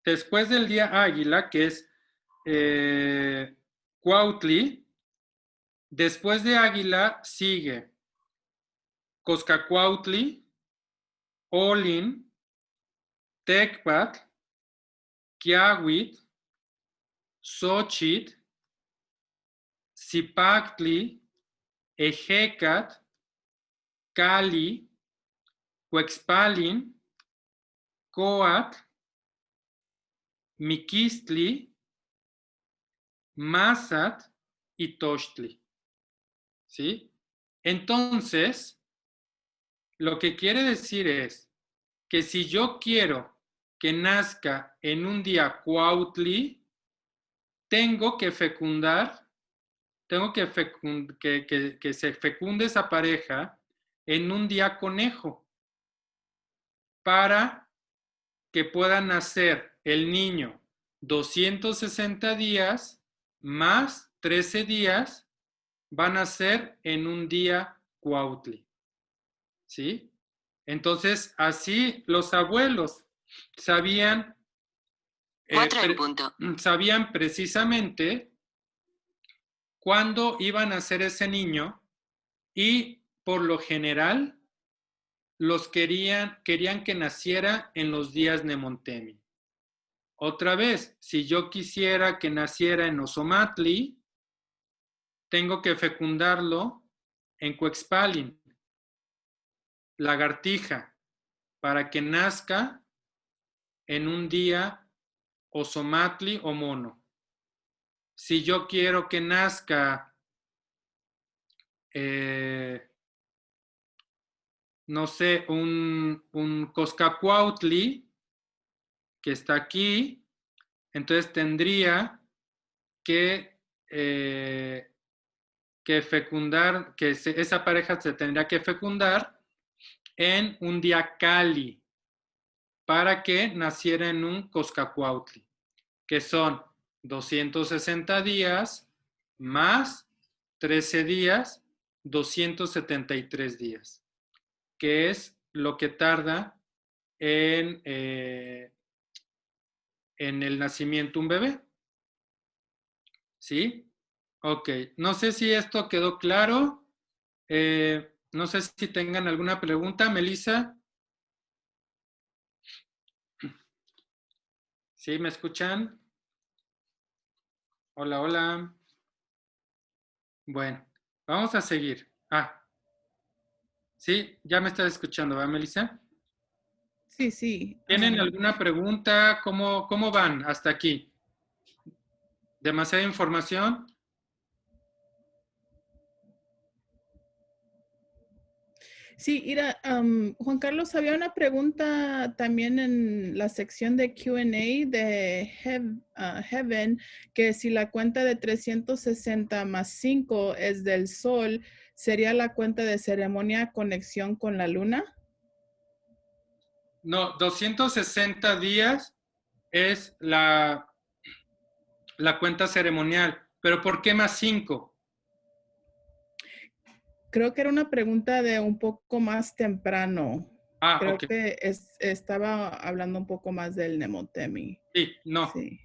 después del día águila, que es Cuautli, después de águila sigue Coscacuautli, Olin, Tecpat, Quiahuit, Xochitl, Zipactli, Ejecat, Cali, Huexpalin, Coatl, Miquistli, Mazat y Tochtli. ¿Sí? Entonces, lo que quiere decir es que si yo quiero que nazca en un día Cuautli, tengo que fecundar, que se fecunde esa pareja en un día conejo para que pueda nacer el niño 260 días más 13 días van a ser en un día Cuautli. ¿Sí? Entonces, así los abuelos sabían, sabían precisamente cuándo iban a nacer ese niño y por lo general los querían que naciera en los días Nemontemi. Otra vez, si yo quisiera que naciera en Ozomatli, tengo que fecundarlo en Cuexpalin, lagartija, para que nazca en un día Ozomatli o mono. Si yo quiero que nazca, no sé, un Coscacuautli, que está aquí, entonces tendría que fecundar, esa pareja se tendría que fecundar en un día Cali para que naciera en un Coscacuautli, que son 260 días más 13 días, 273 días, que es lo que tarda en el nacimiento un bebé. ¿Sí? Ok. No sé si esto quedó claro. No sé si tengan alguna pregunta, Melissa. ¿Sí? ¿Me escuchan? Hola, hola. Bueno, vamos a seguir. Sí, ya me estás escuchando, ¿verdad, Melissa? Sí, sí. ¿Tienen alguna pregunta? ¿Cómo van hasta aquí? ¿Demasiada información? Sí, mira, Juan Carlos, había una pregunta también en la sección de Q&A de Heaven, que si la cuenta de 360 más 5 es del sol, ¿sería la cuenta de ceremonia conexión con la luna? No, 260 días es la cuenta ceremonial. ¿Pero por qué más 5? Creo que era una pregunta de un poco más temprano. Creo Ok. que estaba hablando un poco más del Nemotemi. Sí, no. Sí.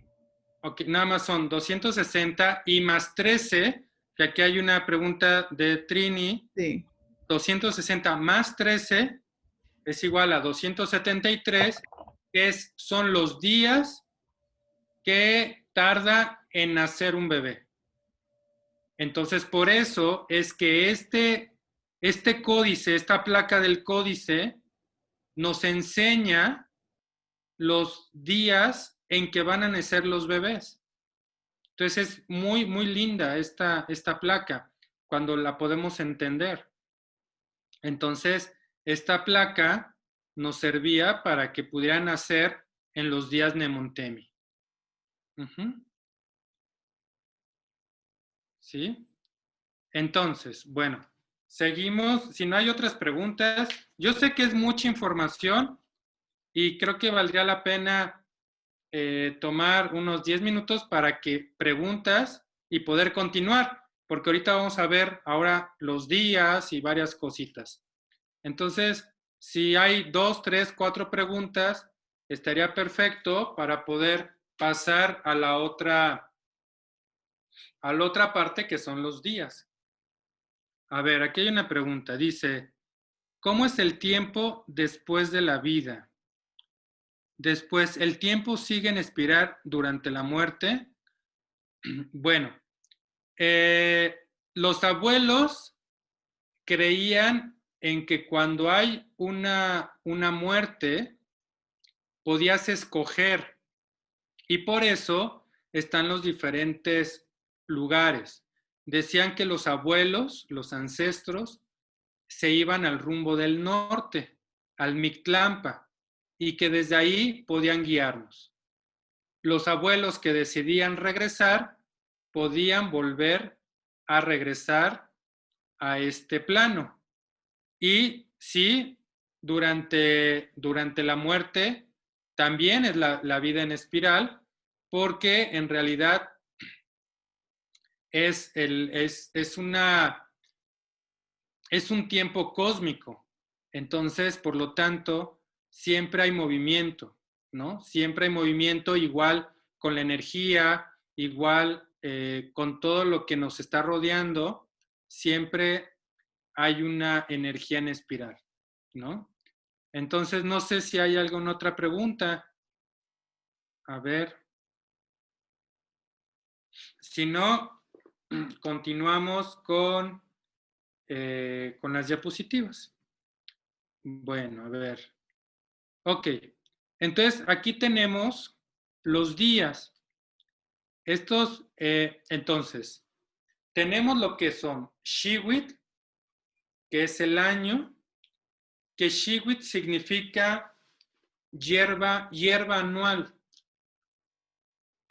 Ok, nada más son 260 y más 13, que aquí hay una pregunta de Trini. Sí. 260 más 13 es igual a 273, que son los días que tarda en nacer un bebé. Entonces, por eso es que este códice, esta placa del códice, nos enseña los días en que van a nacer los bebés. Entonces es muy, muy linda esta placa cuando la podemos entender. Entonces, esta placa nos servía para que pudieran nacer en los días Nemontemi. ¿Sí? Entonces, bueno, seguimos. Si no hay otras preguntas, yo sé que es mucha información y creo que valdría la pena tomar unos 10 minutos para que preguntas y poder continuar, porque ahorita vamos a ver ahora los días y varias cositas. Entonces, si hay 2, 3, 4 preguntas, estaría perfecto para poder pasar a la otra parte que son los días. A ver, aquí hay una pregunta. Dice, ¿cómo es el tiempo después de la vida? Después, ¿el tiempo sigue en espiral durante la muerte? Bueno, eh, los abuelos creían en que cuando hay una muerte, podías escoger y por eso están los diferentes lugares. Decían que los abuelos, los ancestros, se iban al rumbo del norte, al Mictlampa, y que desde ahí podían guiarnos. Los abuelos que decidían regresar podían volver a regresar a este plano. Y sí, durante la muerte también es la vida en espiral, porque en realidad es un tiempo cósmico. Entonces, por lo tanto, siempre hay movimiento, ¿no? Siempre hay movimiento igual con la energía, igual con todo lo que nos está rodeando, siempre hay una energía en espiral, ¿no? Entonces, no sé si hay alguna otra pregunta. A ver. Si no, continuamos con las diapositivas. Bueno, a ver. Ok. Entonces, aquí tenemos los días. Entonces, tenemos lo que son Shiwit, que es el año, que Shiwit significa hierba anual.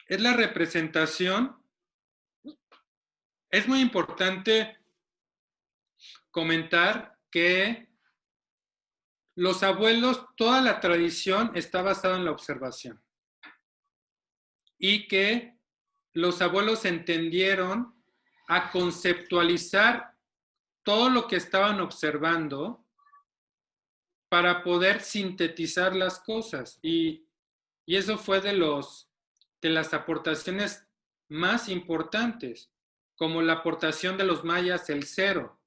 Es la representación. Es muy importante comentar que los abuelos, toda la tradición está basada en la observación y que los abuelos entendieron a conceptualizar todo lo que estaban observando para poder sintetizar las cosas y eso fue de las aportaciones más importantes, como la aportación de los mayas, el cero.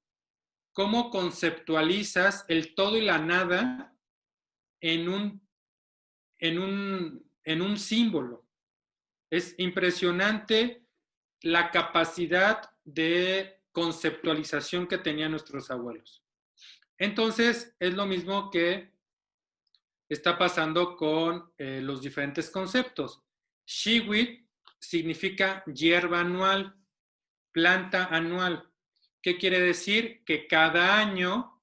¿Cómo conceptualizas el todo y la nada en un símbolo? Es impresionante la capacidad de conceptualización que tenían nuestros abuelos. Entonces, es lo mismo que está pasando con los diferentes conceptos. Shiwit significa hierba anual, planta anual. ¿Qué quiere decir? Que cada año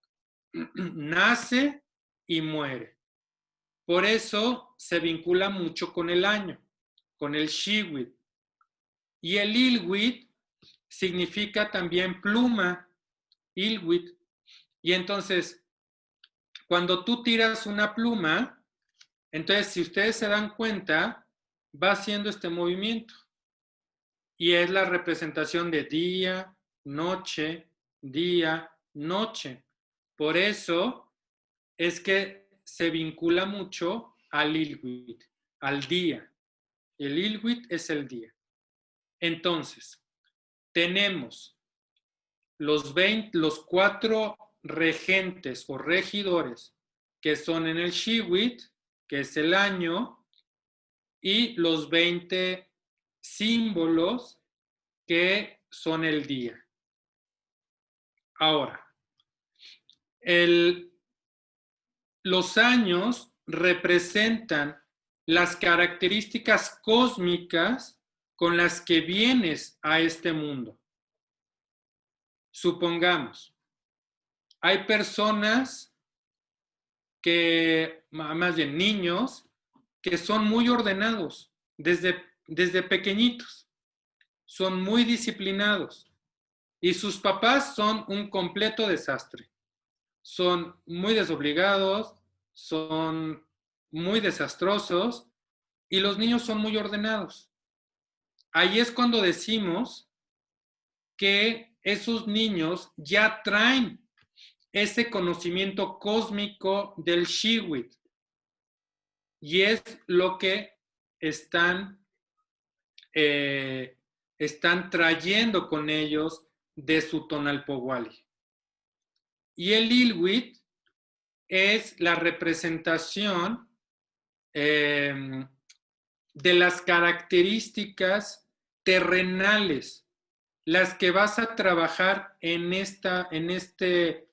nace y muere. Por eso se vincula mucho con el año, con el Shiwit. Y el Ilwit significa también pluma, Ilwit. Y entonces, cuando tú tiras una pluma, entonces si ustedes se dan cuenta, va haciendo este movimiento. Y es la representación de día, noche, día, noche. Por eso es que se vincula mucho al Ilwit, al día. El Ilwit es el día. Entonces, tenemos los 4 regentes o regidores que son en el Shiwit, que es el año, y los 20 símbolos que son el día. Ahora, los años representan las características cósmicas con las que vienes a este mundo. Supongamos, hay personas que, más bien niños, que son muy ordenados desde pequeñitos, son muy disciplinados y sus papás son un completo desastre. Son muy desobligados, son muy desastrosos y los niños son muy ordenados. Ahí es cuando decimos que esos niños ya traen ese conocimiento cósmico del Shiwit, y es lo que están, están trayendo con ellos de su Tonalpowali. Y el Ilwit es la representación de las características terrenales, las que vas a trabajar en este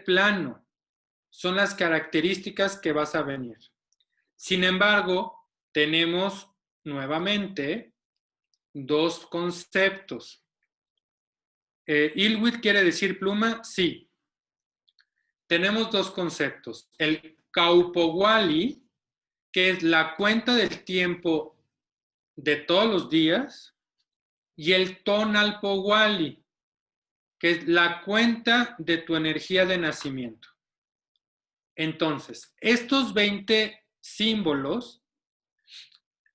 plano, son las características que vas a venir. Sin embargo, tenemos nuevamente dos conceptos. Ilwit quiere decir pluma, sí. Tenemos dos conceptos. El Kaupowali, que es la cuenta del tiempo de todos los días, y el Tonalpowali, que es la cuenta de tu energía de nacimiento. Entonces, estos 20 símbolos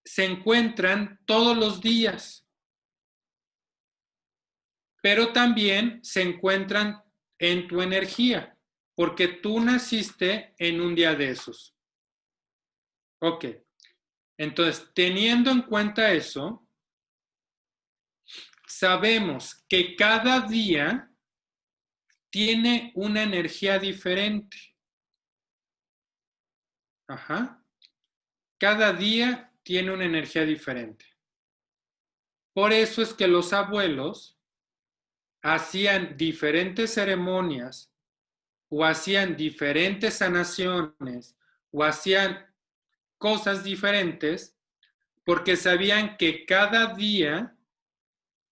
se encuentran todos los días, pero también se encuentran en tu energía, porque tú naciste en un día de esos. Ok, entonces, teniendo en cuenta eso, sabemos que cada día tiene una energía diferente. Ajá. Cada día tiene una energía diferente. Por eso es que los abuelos hacían diferentes ceremonias o hacían diferentes sanaciones o hacían cosas diferentes porque sabían que cada día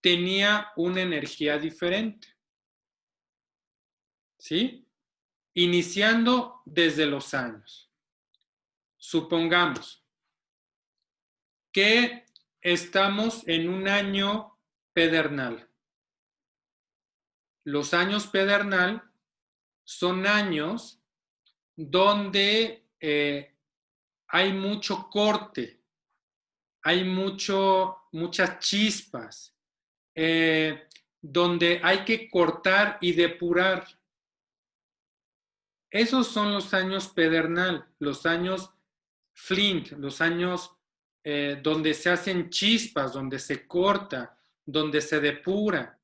tenía una energía diferente. ¿Sí? Iniciando desde los años. Supongamos que estamos en un año pedernal. Los años pedernal son años donde hay mucho corte, hay muchas chispas, donde hay que cortar y depurar. Esos son los años pedernal, los años flint, los años donde se hacen chispas, donde se corta, donde se depura,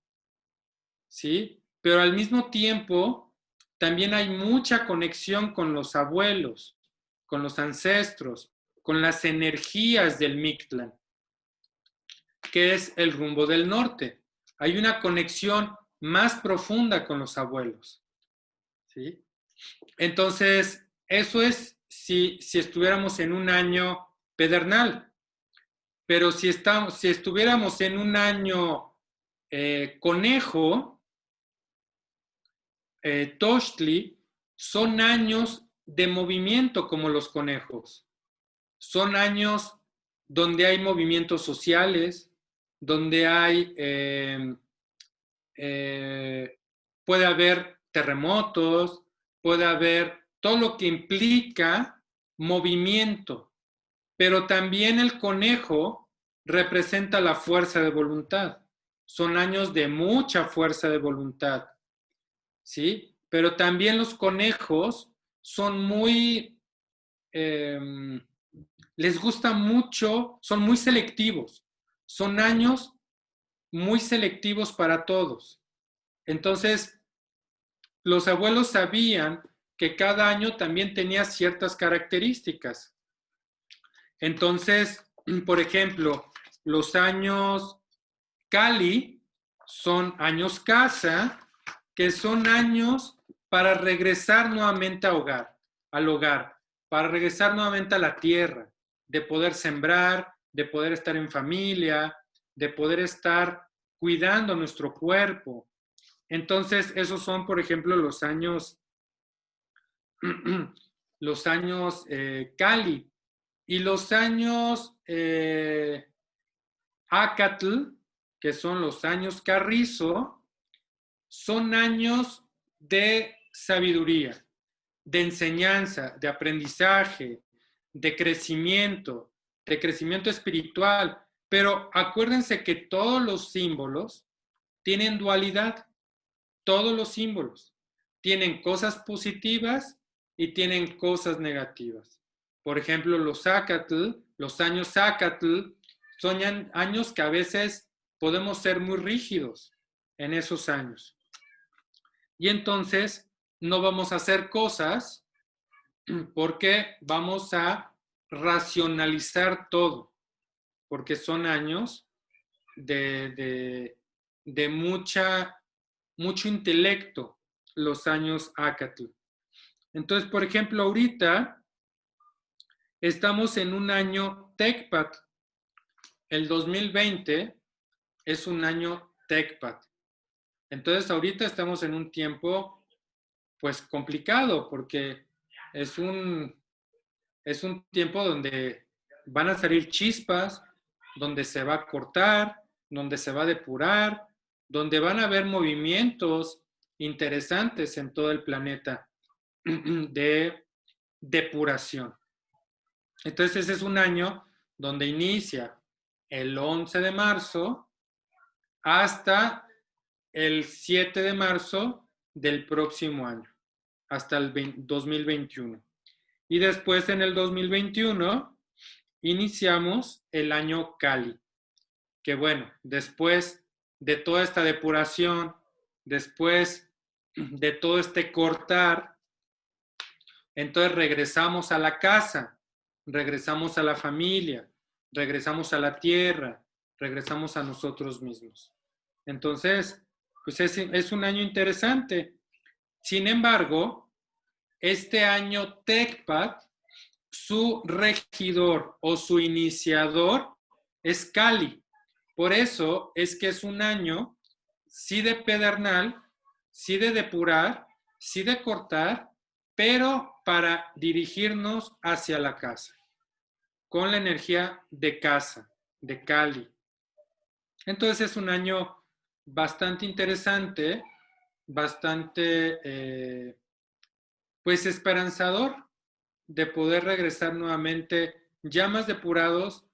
¿sí? Pero al mismo tiempo, también hay mucha conexión con los abuelos, con los ancestros, con las energías del Mictlán, que es el rumbo del norte. Hay una conexión más profunda con los abuelos, ¿sí? Entonces, eso es si estuviéramos en un año pedernal. Pero si estuviéramos en un año conejo, Tochtli, son años de movimiento como los conejos. Son años donde hay movimientos sociales, donde hay, puede haber terremotos, puede haber todo lo que implica movimiento, pero también el conejo representa la fuerza de voluntad. Son años de mucha fuerza de voluntad, ¿sí? Pero también los conejos son muy, les gusta mucho, son muy selectivos. Son años muy selectivos para todos. Entonces, los abuelos sabían que cada año también tenía ciertas características. Entonces, por ejemplo, los años Kali son años casa, que son años para regresar nuevamente al hogar, para regresar nuevamente a la tierra, de poder sembrar, de poder estar en familia, de poder estar cuidando nuestro cuerpo. Entonces, esos son, por ejemplo, los años Kali. Y los años Acatl, que son los años Carrizo, son años de sabiduría, de enseñanza, de aprendizaje, de crecimiento espiritual. Pero acuérdense que todos los símbolos tienen dualidad. Todos los símbolos tienen cosas positivas y tienen cosas negativas. Por ejemplo, los años Zacatl, son años que a veces podemos ser muy rígidos en esos años. Y entonces no vamos a hacer cosas porque vamos a racionalizar todo, porque son años de mucho intelecto, los años Acatl. Entonces, por ejemplo, ahorita estamos en un año Tecpat. El 2020 es un año Tecpat. Entonces, ahorita estamos en un tiempo, pues, complicado, porque es un tiempo donde van a salir chispas, donde se va a cortar, donde se va a depurar, donde van a haber movimientos interesantes en todo el planeta de depuración. Entonces ese es un año donde inicia el 11 de marzo hasta el 7 de marzo del próximo año, hasta el 2021. Y después en el 2021 iniciamos el año Kali, que bueno, después de toda esta depuración, después de todo este cortar, entonces regresamos a la casa, regresamos a la familia, regresamos a la tierra, regresamos a nosotros mismos. Entonces, pues es un año interesante. Sin embargo, este año Tecpat, su regidor o su iniciador es Kali. Por eso es que es un año sí de pedernal, sí de depurar, sí de cortar, pero para dirigirnos hacia la casa, con la energía de casa, de Kali. Entonces es un año bastante interesante, bastante pues esperanzador de poder regresar nuevamente, ya más depurados,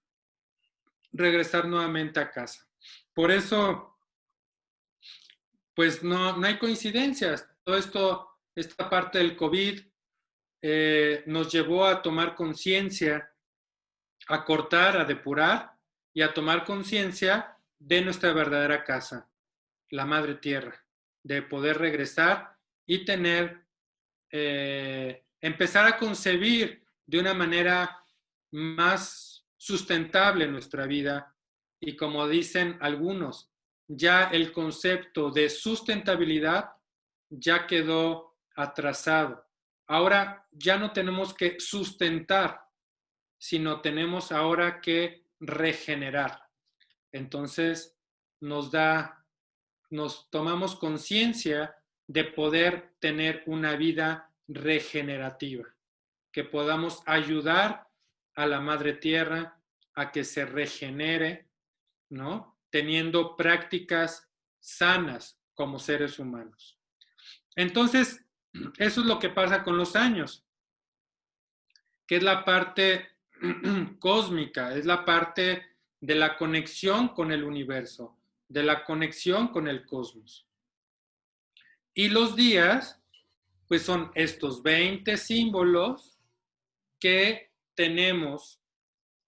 regresar nuevamente a casa. Por eso, pues no hay coincidencias. Todo esto, esta parte del COVID, nos llevó a tomar conciencia, a cortar, a depurar y a tomar conciencia de nuestra verdadera casa, la Madre Tierra, de poder regresar y tener, empezar a concebir de una manera más sustentable nuestra vida. Y como dicen algunos, ya el concepto de sustentabilidad ya quedó atrasado. Ahora ya no tenemos que sustentar, sino tenemos ahora que regenerar. Entonces nos tomamos conciencia de poder tener una vida regenerativa, que podamos ayudar a la Madre Tierra a que se regenere, ¿no? Teniendo prácticas sanas como seres humanos. Entonces, eso es lo que pasa con los años, que es la parte cósmica, es la parte de la conexión con el universo, de la conexión con el cosmos. Y los días, pues son estos 20 símbolos que tenemos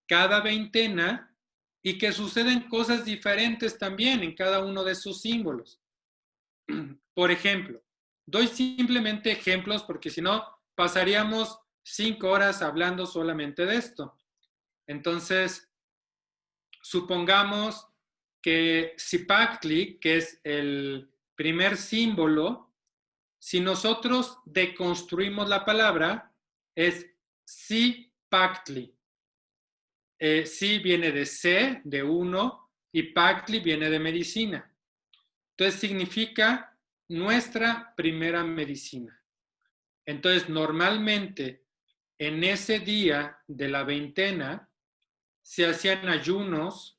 cada veintena y que suceden cosas diferentes también en cada uno de esos símbolos. Por ejemplo, doy simplemente ejemplos porque si no pasaríamos 5 horas hablando solamente de esto. Entonces, supongamos que Zipactli, que es el primer símbolo, si nosotros deconstruimos la palabra, es Zipactli. Si viene de C, de uno, y Pactli viene de medicina. Entonces significa nuestra primera medicina. Entonces normalmente en ese día de la veintena se hacían ayunos,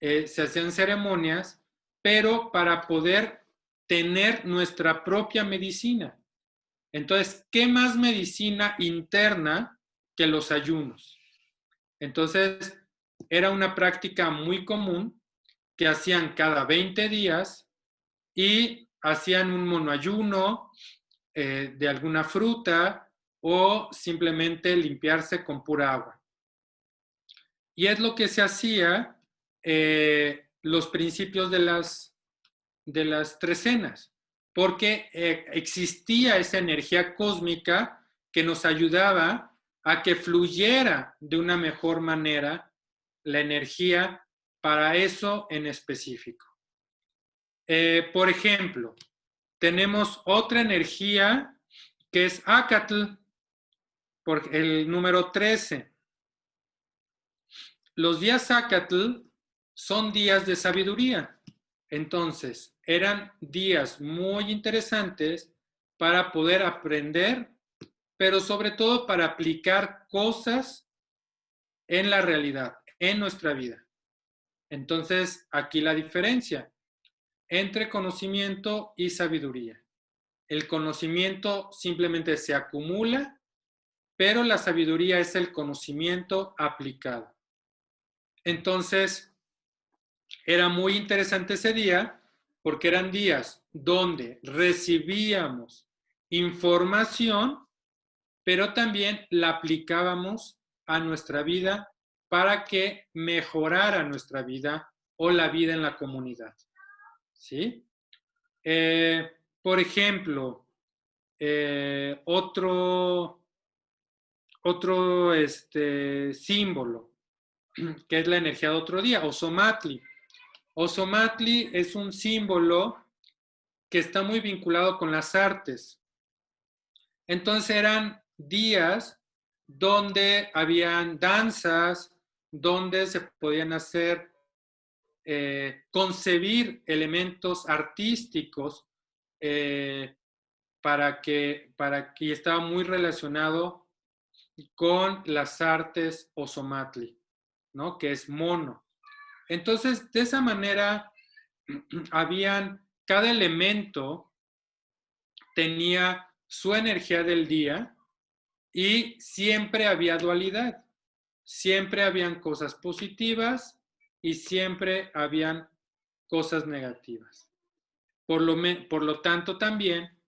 se hacían ceremonias, pero para poder tener nuestra propia medicina. Entonces, ¿qué más medicina interna que los ayunos. Entonces, era una práctica muy común que hacían cada 20 días y hacían un monoayuno de alguna fruta o simplemente limpiarse con pura agua. Y es lo que se hacía los principios de las trecenas, porque existía esa energía cósmica que nos ayudaba a que fluyera de una mejor manera la energía para eso en específico. Por ejemplo, tenemos otra energía que es Acatl, por el número 13. Los días Acatl son días de sabiduría. Entonces, eran días muy interesantes para poder aprender, pero sobre todo para aplicar cosas en la realidad, en nuestra vida. Entonces, aquí la diferencia entre conocimiento y sabiduría. El conocimiento simplemente se acumula, pero la sabiduría es el conocimiento aplicado. Entonces, era muy interesante ese día porque eran días donde recibíamos información, pero también la aplicábamos a nuestra vida para que mejorara nuestra vida o la vida en la comunidad. ¿Sí? Por ejemplo, otro símbolo, que es la energía de otro día, Ozomatli. Ozomatli es un símbolo que está muy vinculado con las artes. Entonces eran días donde habían danzas, donde se podían hacer, concebir elementos artísticos para que estaba muy relacionado con las artes Ozomatli, ¿no? Que es mono. Entonces, de esa manera, cada elemento tenía su energía del día y siempre había dualidad. Siempre habían cosas positivas y siempre habían cosas negativas. Por lo tanto, también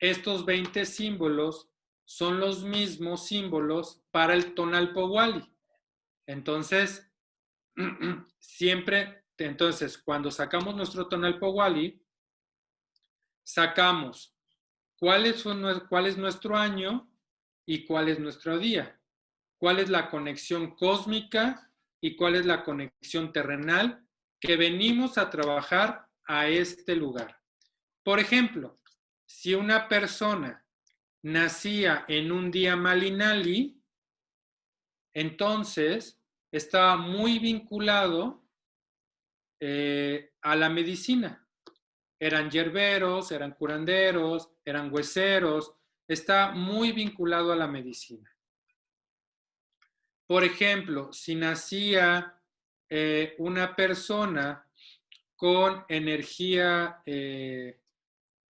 estos 20 símbolos son los mismos símbolos para el Tonalpohualli. Entonces, cuando sacamos nuestro Tonalpohualli, sacamos cuál es nuestro año y cuál es nuestro día, cuál es la conexión cósmica y cuál es la conexión terrenal que venimos a trabajar a este lugar. Por ejemplo, si una persona nacía en un día Malinali, entonces estaba muy vinculado a la medicina. Eran yerberos, eran curanderos, eran hueseros, está muy vinculado a la medicina. Por ejemplo, si nacía una persona con energía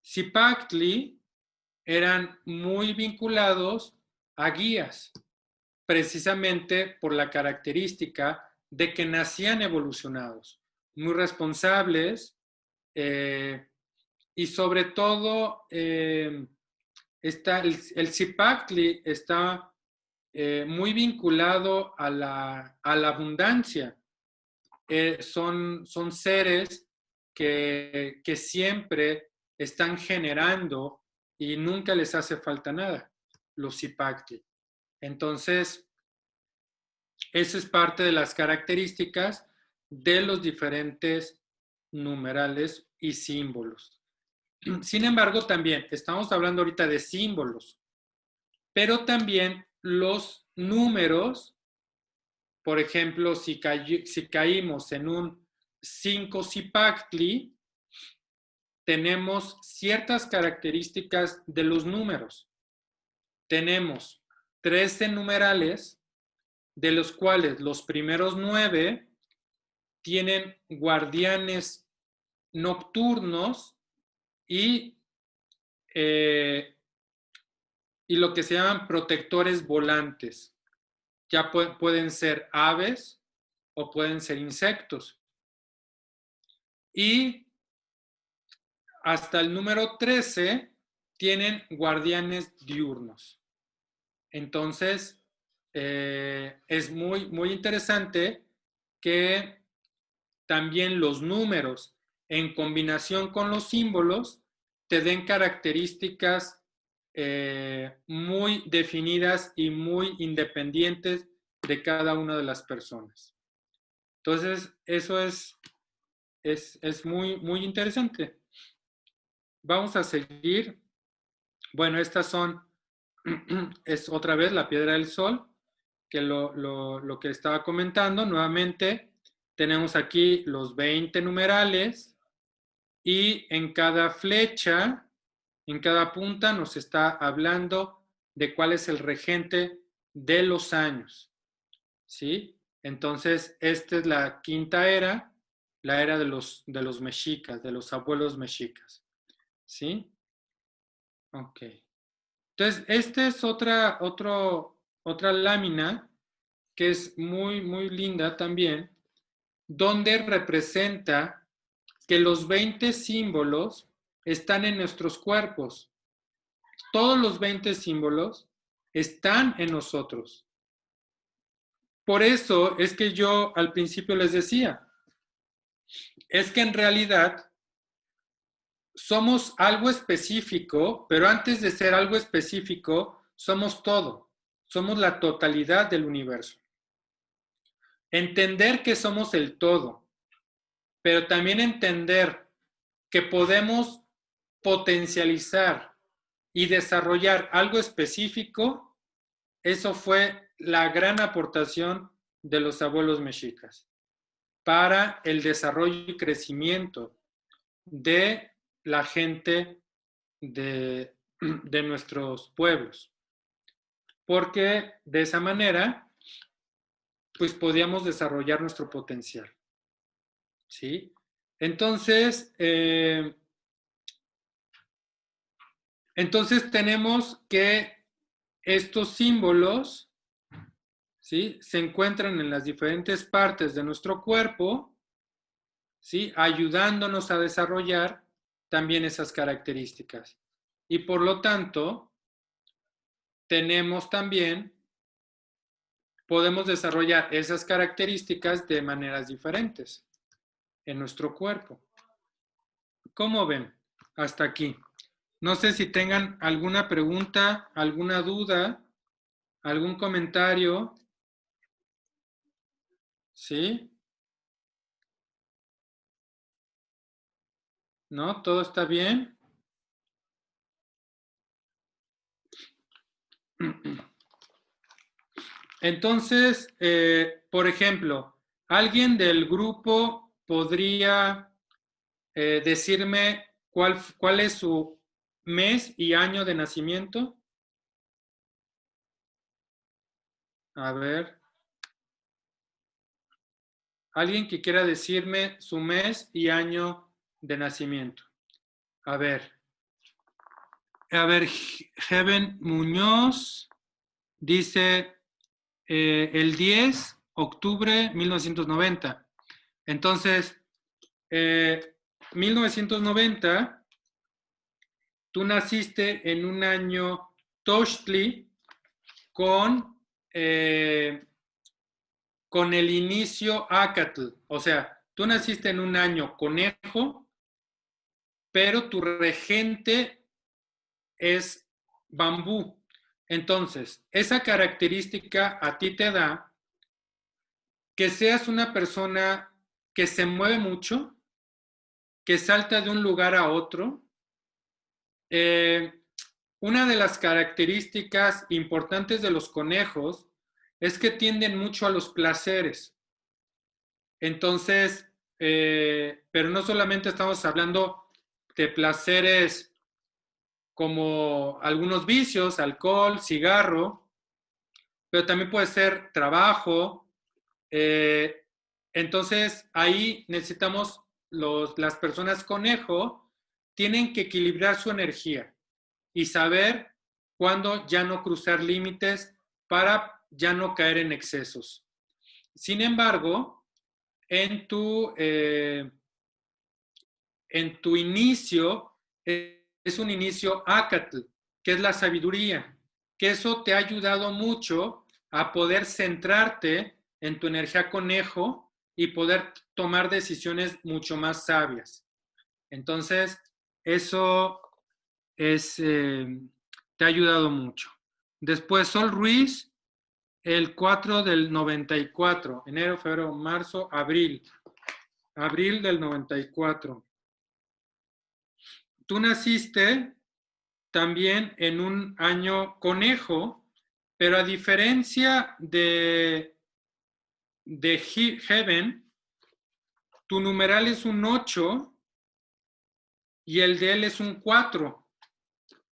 Zipactli, eran muy vinculados a guías, precisamente por la característica de que nacían evolucionados, muy responsables, y sobre todo el Zipactli está muy vinculado a la abundancia. Son seres que siempre están generando y nunca les hace falta nada, los Zipactli. Entonces, esa es parte de las características de los diferentes numerales y símbolos. Sin embargo, también estamos hablando ahorita de símbolos, pero también los números, por ejemplo, si caímos en un 5 Zipactli, tenemos ciertas características de los números. Tenemos 13 numerales, de los cuales los primeros 9 tienen guardianes nocturnos y lo que se llaman protectores volantes. ya pueden ser aves o pueden ser insectos. Y hasta el número 13 tienen guardianes diurnos. Entonces, es muy, muy interesante que también los números en combinación con los símbolos te den características muy definidas y muy independientes de cada una de las personas. Entonces, eso es muy, muy interesante. Vamos a seguir. Bueno, estas son, es otra vez la piedra del sol, que lo que estaba comentando. Nuevamente, tenemos aquí los 20 numerales y en cada flecha, en cada punta nos está hablando de cuál es el regente de los años, ¿sí? Entonces, esta es la quinta era, la era de los mexicas, de los abuelos mexicas, ¿sí? Ok. Entonces, esta es otra lámina que es muy, muy linda también, donde representa que los 20 símbolos están en nuestros cuerpos. Todos los 20 símbolos están en nosotros. Por eso es que yo al principio les decía, es que en realidad somos algo específico, pero antes de ser algo específico, somos todo. Somos la totalidad del universo. Entender que somos el todo, pero también entender que podemos potencializar y desarrollar algo específico, eso fue la gran aportación de los abuelos mexicas para el desarrollo y crecimiento de la gente de nuestros pueblos. Porque de esa manera, pues podíamos desarrollar nuestro potencial. ¿Sí? Entonces, tenemos que estos símbolos, ¿sí?, se encuentran en las diferentes partes de nuestro cuerpo, ¿sí?, ayudándonos a desarrollar también esas características. Y por lo tanto, podemos desarrollar esas características de maneras diferentes en nuestro cuerpo. ¿Cómo ven? Hasta aquí. No sé si tengan alguna pregunta, alguna duda, algún comentario. ¿Sí? ¿No? ¿Todo está bien? Entonces, por ejemplo, ¿alguien del grupo podría decirme cuál es su mes y año de nacimiento? A ver. Alguien que quiera decirme su mes y año de nacimiento. A ver, Heaven Muñoz dice el 10 de octubre 1990. Entonces, 1990, tú naciste en un año Tochtli con el inicio Acatl. O sea, tú naciste en un año conejo, pero tu regente es bambú. Entonces, esa característica a ti te da que seas una persona que se mueve mucho, que salta de un lugar a otro. Una de las características importantes de los conejos es que tienden mucho a los placeres. Entonces, pero no solamente estamos hablando de placeres como algunos vicios, alcohol, cigarro, pero también puede ser trabajo. Entonces, ahí necesitamos, las personas conejo tienen que equilibrar su energía y saber cuándo ya no cruzar límites para ya no caer en excesos. Sin embargo, en tu inicio es un inicio Acatl, que es la sabiduría, que eso te ha ayudado mucho a poder centrarte en tu energía conejo y poder tomar decisiones mucho más sabias. Entonces, eso te ha ayudado mucho. Después, Sol Ruiz, el 4 del 94, enero, febrero, marzo, abril del 94. Tú naciste también en un año conejo, pero a diferencia de Heaven, tu numeral es un 8 y el de él es un 4.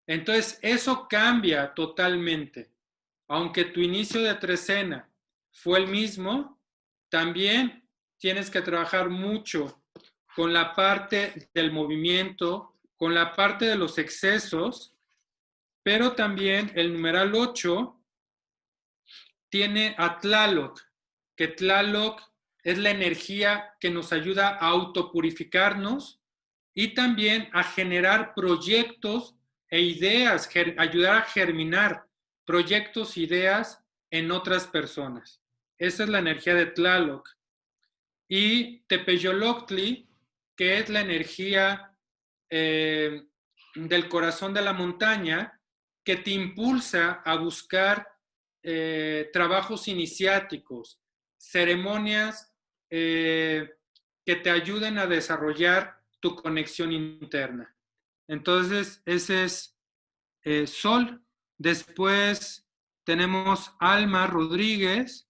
Entonces, eso cambia totalmente. Aunque tu inicio de trecena fue el mismo, también tienes que trabajar mucho con la parte del movimiento, con la parte de los excesos, pero también el numeral 8 tiene a Tlaloc, que Tlaloc es la energía que nos ayuda a autopurificarnos y también a generar proyectos e ideas, ayudar a germinar proyectos, ideas en otras personas. Esa es la energía de Tlaloc. Y Tepeyoloctli, que es la energía del corazón de la montaña, que te impulsa a buscar trabajos iniciáticos, ceremonias que te ayuden a desarrollar tu conexión interna. Entonces, ese es Sol. Después tenemos Alma Rodríguez,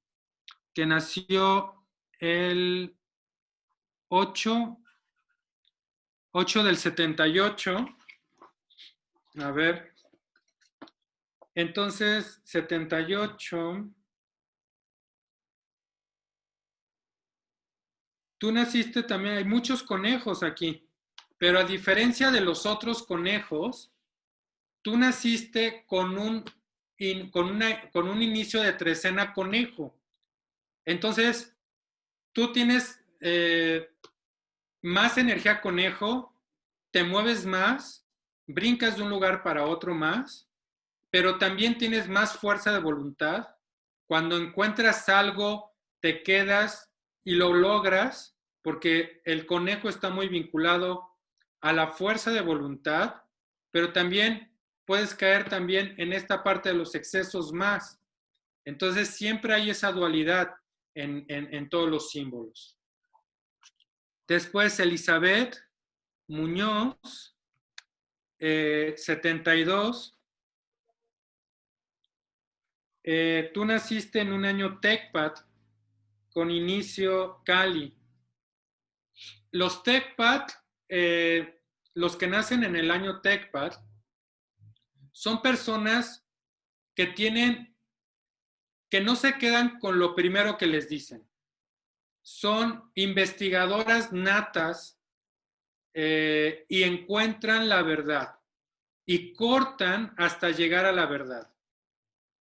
que nació el 8 del 78. A ver. Entonces, 78. Tú naciste también, hay muchos conejos aquí, pero a diferencia de los otros conejos, tú naciste con un inicio de trecena conejo. Entonces, tú tienes más energía conejo, te mueves más, brincas de un lugar para otro más, pero también tienes más fuerza de voluntad. Cuando encuentras algo, te quedas y lo logras, porque el conejo está muy vinculado a la fuerza de voluntad, pero también puedes caer también en esta parte de los excesos más. Entonces siempre hay esa dualidad en todos los símbolos. Después Elizabeth Muñoz, 72. Tú naciste en un año Tecpat con inicio Cali. Los Tecpat, los que nacen en el año Tecpat, son personas que no se quedan con lo primero que les dicen. Son investigadoras natas y encuentran la verdad y cortan hasta llegar a la verdad.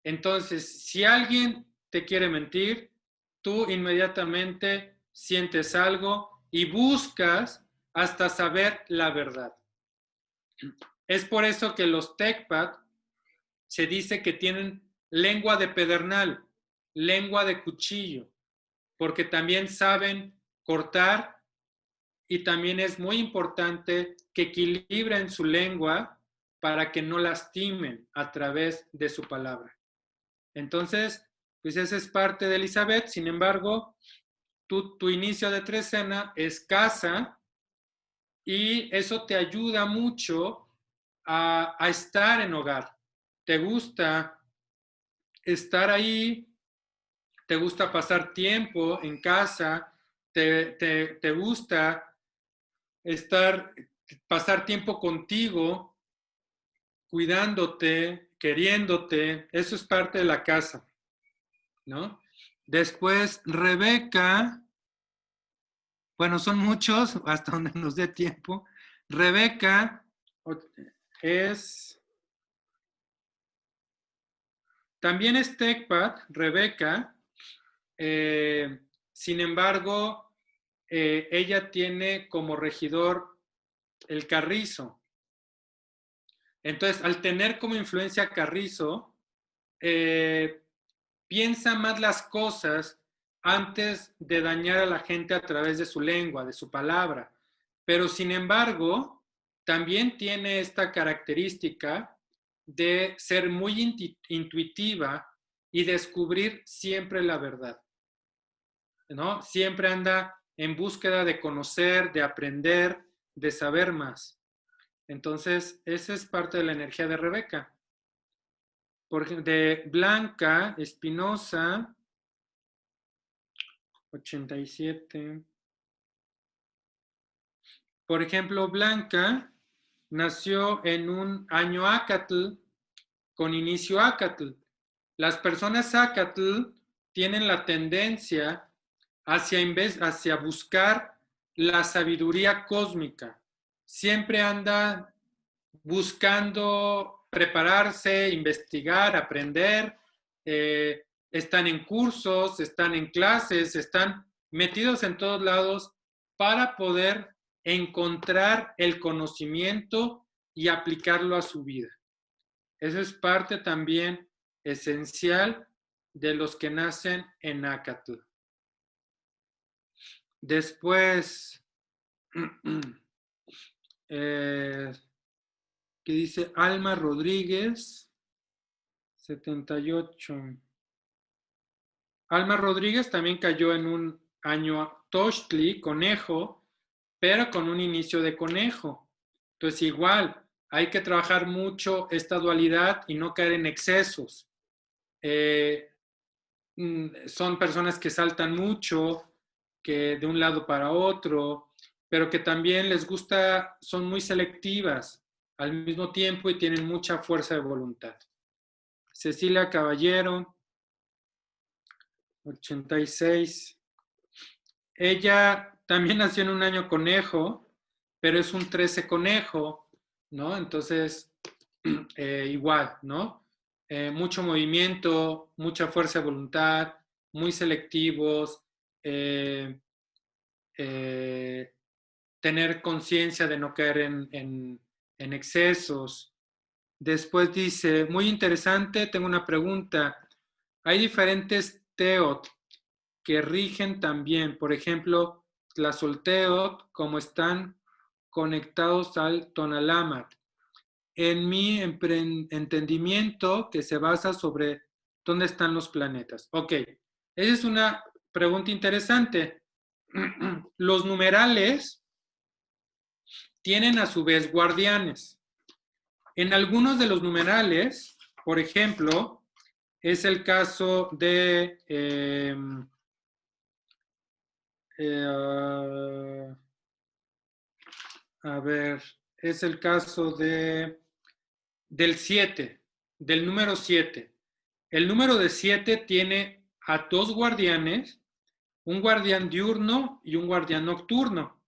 Entonces, si alguien te quiere mentir, tú inmediatamente sientes algo y buscas hasta saber la verdad. Es por eso que los Tecpat se dice que tienen lengua de pedernal, lengua de cuchillo, porque también saben cortar y también es muy importante que equilibren su lengua para que no lastimen a través de su palabra. Entonces, pues esa es parte de Elizabeth. Sin embargo, tu inicio de trecena es casa y eso te ayuda mucho a estar en hogar. Te gusta estar ahí, te gusta pasar tiempo en casa, te gusta pasar tiempo contigo, cuidándote, queriéndote. Eso es parte de la casa, ¿no? Después, Rebeca, bueno, son muchos, hasta donde nos dé tiempo. Rebeca es También es Tecpat, Rebeca. Sin embargo, ella tiene como regidor el Carrizo. Entonces, al tener como influencia Carrizo, piensa más las cosas antes de dañar a la gente a través de su lengua, de su palabra. Pero sin embargo, también tiene esta característica de ser muy intuitiva y descubrir siempre la verdad, ¿no? Siempre anda en búsqueda de conocer, de aprender, de saber más. Entonces, esa es parte de la energía de Rebeca. Por ejemplo, de Blanca Espinosa, 87. Por ejemplo, Blanca nació en un año Acatl con inicio Acatl. Las personas Acatl tienen la tendencia hacia buscar la sabiduría cósmica. Siempre anda buscando prepararse, investigar, aprender. Están en cursos, están en clases, están metidos en todos lados para poder encontrar el conocimiento y aplicarlo a su vida. Eso es parte también esencial de los que nacen en Acatl. Después, que dice Alma Rodríguez, 78. Alma Rodríguez también cayó en un año Tochtli, conejo, pero con un inicio de conejo. Entonces, igual, hay que trabajar mucho esta dualidad y no caer en excesos. Son personas que saltan mucho, que de un lado para otro, pero que también les gusta, son muy selectivas al mismo tiempo y tienen mucha fuerza de voluntad. Cecilia Caballero, 86. Ella también nació en un año conejo, pero es un 13 conejo, ¿no? Entonces, igual, ¿no? Mucho movimiento, mucha fuerza de voluntad, muy selectivos, tener conciencia de no caer en excesos. Después dice, muy interesante, tengo una pregunta. Hay diferentes teot que rigen también, por ejemplo, Tlazolteot, como están conectados al Tonalamat. En mi entendimiento, que se basa sobre dónde están los planetas. Ok, esa es una pregunta interesante. Los numerales tienen a su vez guardianes. En algunos de los numerales, por ejemplo, es el caso de a ver, es el caso del 7, del número 7. El número de 7 tiene a dos guardianes, un guardián diurno y un guardián nocturno,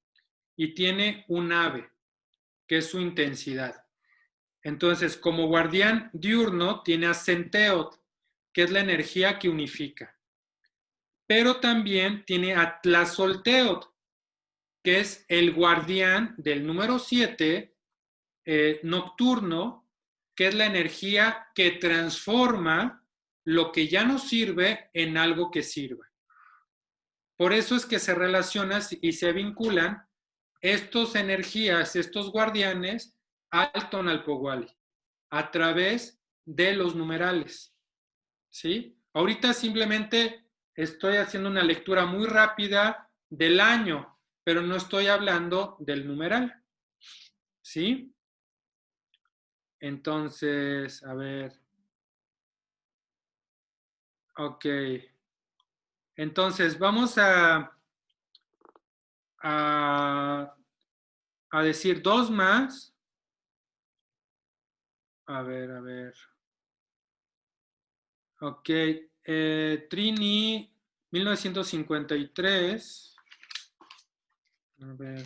y tiene un ave, que es su intensidad. Entonces, como guardián diurno, tiene a Centeot, que es la energía que unifica. Pero también tiene a Tlazolteot, que es el guardián del número 7, nocturno, que es la energía que transforma lo que ya no sirve en algo que sirva. Por eso es que se relacionan y se vinculan estas energías, estos guardianes, al Tonalpohualli, a través de los numerales. ¿Sí? Ahorita simplemente estoy haciendo una lectura muy rápida del año, pero no estoy hablando del numeral. ¿Sí? Entonces, a ver. Ok. Entonces, vamos a decir dos más. A ver, a ver. Ok. Trini, 1953. A ver.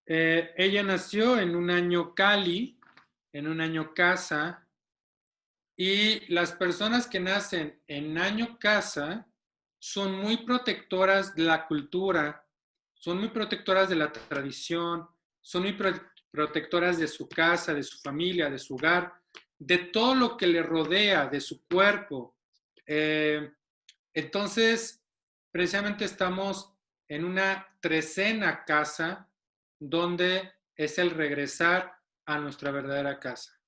Ella nació en un año Kali, en un año Casa, y las personas que nacen en año Casa son muy protectoras de la cultura, son muy protectoras de la tradición, son muy protectoras de su casa, de su familia, de su hogar, de todo lo que le rodea, de su cuerpo. Entonces, precisamente estamos en una trecena casa donde es el regresar a nuestra verdadera casa.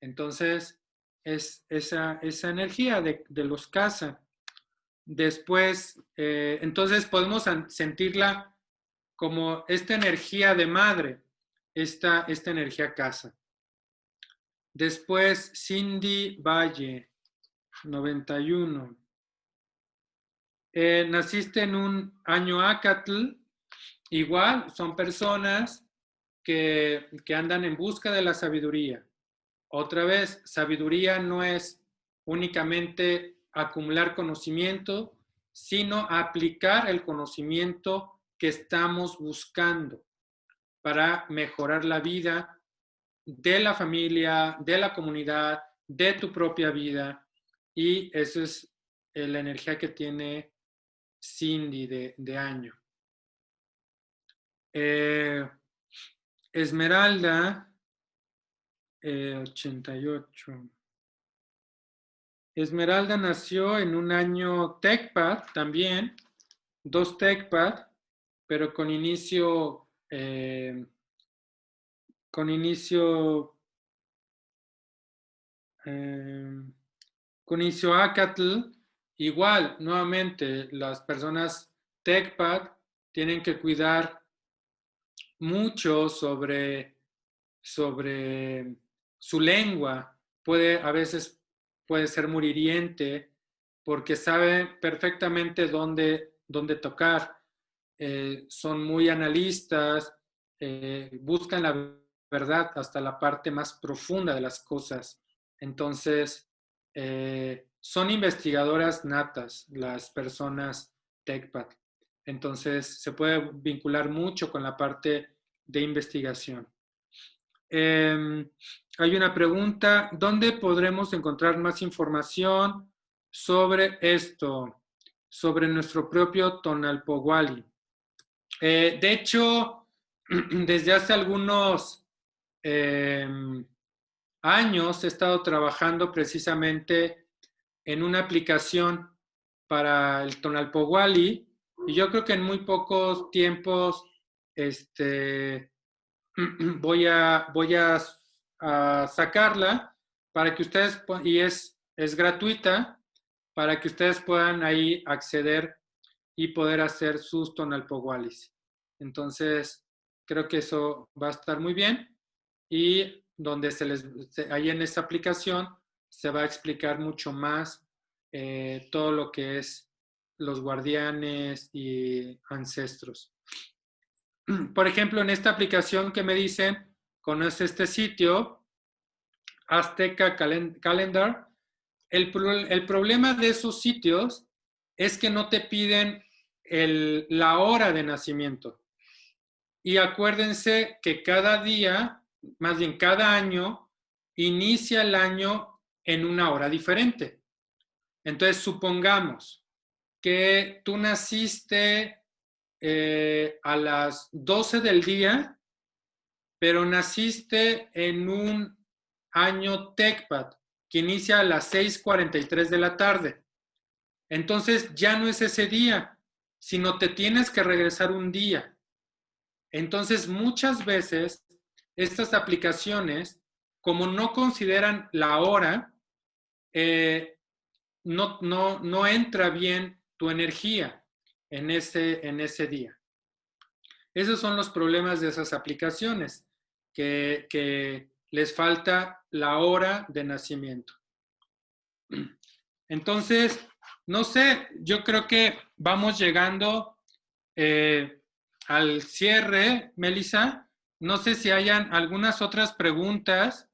Entonces, es esa energía de los casa. Después, entonces podemos sentirla como esta energía de madre, esta energía casa. Después, Cindy Valle, 91. Naciste en un año Acatl, igual son personas que andan en busca de la sabiduría. Otra vez, sabiduría no es únicamente acumular conocimiento, sino aplicar el conocimiento que estamos buscando para mejorar la vida de la familia, de la comunidad, de tu propia vida. Y esa es la energía que tiene Cindy de año. Esmeralda, 88. Esmeralda nació en un año TechPad también, 2 TechPad, pero con inicio con inicio Acatl. Igual, nuevamente, las personas TechPad tienen que cuidar mucho sobre su lengua. A veces puede ser muy hiriente porque sabe perfectamente dónde tocar. Son muy analistas, buscan la verdad hasta la parte más profunda de las cosas. Entonces, son investigadoras natas las personas TechPad. Entonces, se puede vincular mucho con la parte de investigación. Hay una pregunta, ¿dónde podremos encontrar más información sobre esto, sobre nuestro propio Tonalpohualli? De hecho, desde hace algunos años he estado trabajando precisamente en una aplicación para el Tonalpohualli y yo creo que en muy pocos tiempos voy a sacarla para que ustedes, y es gratuita, para que ustedes puedan ahí acceder y poder hacer sus tonalpohualis. Entonces, creo que eso va a estar muy bien y donde ahí en esta aplicación se va a explicar mucho más todo lo que es los guardianes y ancestros. Por ejemplo, en esta aplicación que me dicen, conoce este sitio, Azteca Calendar, el problema de esos sitios es que no te piden la hora de nacimiento. Y acuérdense que cada día, más bien cada año, inicia el año en una hora diferente. Entonces, supongamos que tú naciste a las 12 del día, pero naciste en un año TechPad que inicia a las 6:43 de la tarde. Entonces ya no es ese día, sino te tienes que regresar un día. Entonces muchas veces estas aplicaciones, como no consideran la hora, no entra bien tu energía en ese día. Esos son los problemas de esas aplicaciones, que les falta la hora de nacimiento. Entonces, no sé, yo creo que vamos llegando al cierre, Melissa. No sé si hayan algunas otras preguntas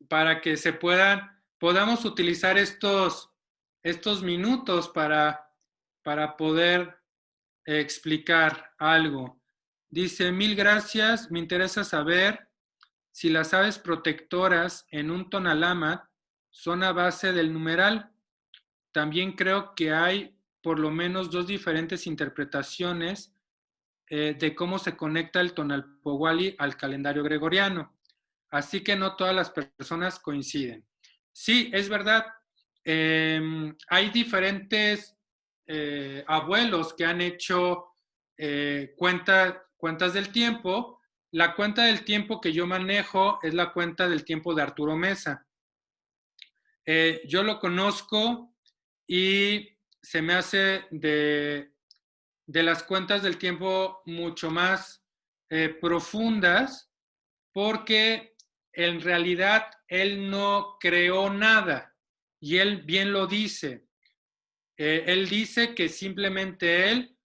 para que podamos utilizar estos minutos para poder explicar algo. Dice, mil gracias, me interesa saber si las aves protectoras en un tonalama son a base del numeral. También creo que hay por lo menos dos diferentes interpretaciones de cómo se conecta el Tonalpohualli al calendario gregoriano. Así que no todas las personas coinciden. Sí, es verdad. Hay diferentes abuelos que han hecho cuentas del tiempo. La cuenta del tiempo que yo manejo es la cuenta del tiempo de Arturo Mesa. Yo lo conozco y se me hace de las cuentas del tiempo mucho más profundas, porque en realidad él no creó nada y él bien lo dice. Él dice que simplemente él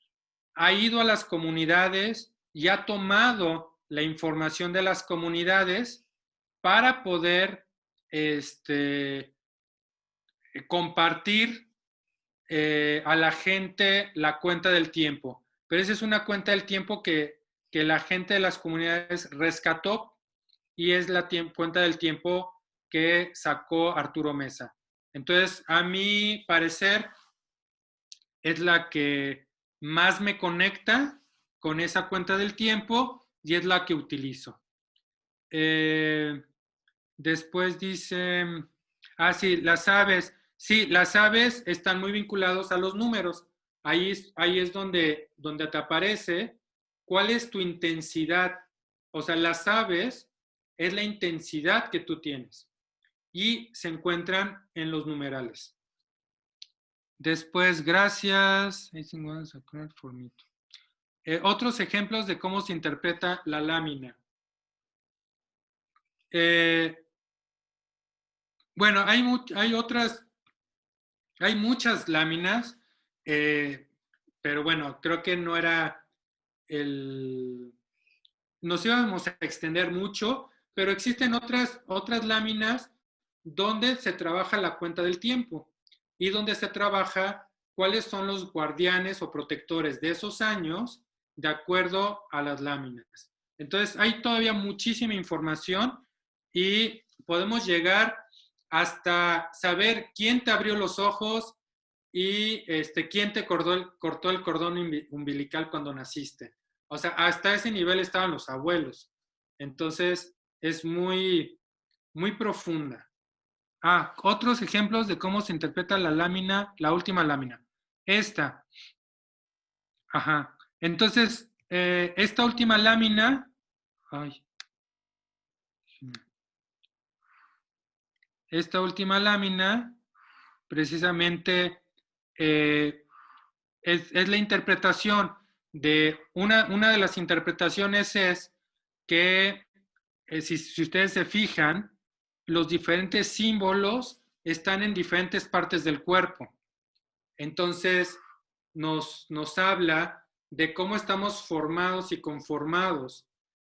ha ido a las comunidades y ha tomado la información de las comunidades para poder compartir a la gente la cuenta del tiempo. Pero esa es una cuenta del tiempo que la gente de las comunidades rescató y es la cuenta del tiempo que sacó Arturo Mesa. Entonces, a mi parecer, es la que más me conecta con esa cuenta del tiempo y es la que utilizo. Después dice, sí, las aves. Sí, las aves están muy vinculados a los números. Ahí es donde te aparece cuál es tu intensidad. O sea, las aves es la intensidad que tú tienes y se encuentran en los numerales. Después, gracias. Otros ejemplos de cómo se interpreta la lámina. Bueno, hay muchas láminas, pero bueno, creo que no era nos íbamos a extender mucho, pero existen otras láminas donde se trabaja la cuenta del tiempo y donde se trabaja cuáles son los guardianes o protectores de esos años de acuerdo a las láminas. Entonces, hay todavía muchísima información y podemos llegar hasta saber quién te abrió los ojos y quién te cortó el cordón umbilical cuando naciste. O sea, hasta ese nivel estaban los abuelos. Entonces, es muy, muy profunda. Otros ejemplos de cómo se interpreta la lámina, la última lámina. Esta. Ajá. Entonces, esta última lámina. Esta última lámina, precisamente, es la interpretación de una de las interpretaciones es que si ustedes se fijan, los diferentes símbolos están en diferentes partes del cuerpo. Entonces, nos habla de cómo estamos formados y conformados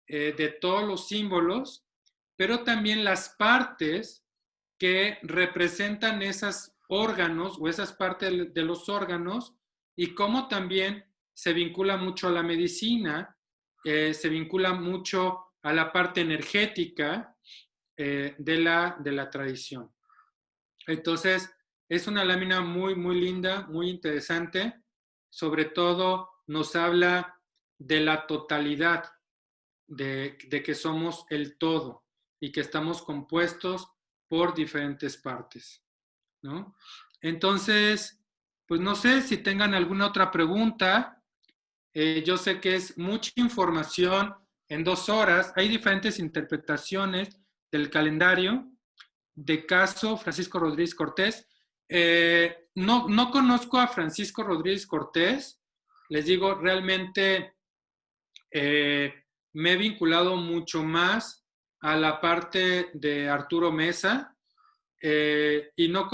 de todos los símbolos, pero también las partes que representan esos órganos o esas partes de los órganos y cómo también se vincula mucho a la medicina, se vincula mucho a la parte energética de la tradición. Entonces, es una lámina muy, muy linda, muy interesante. Sobre todo, nos habla de la totalidad, de que somos el todo y que estamos compuestos por diferentes partes, ¿no? Entonces, pues no sé si tengan alguna otra pregunta. Yo sé que es mucha información en 2 horas. Hay diferentes interpretaciones del calendario de caso Francisco Rodríguez Cortés. No conozco a Francisco Rodríguez Cortés. Les digo, realmente me he vinculado mucho más a la parte de Arturo Mesa y no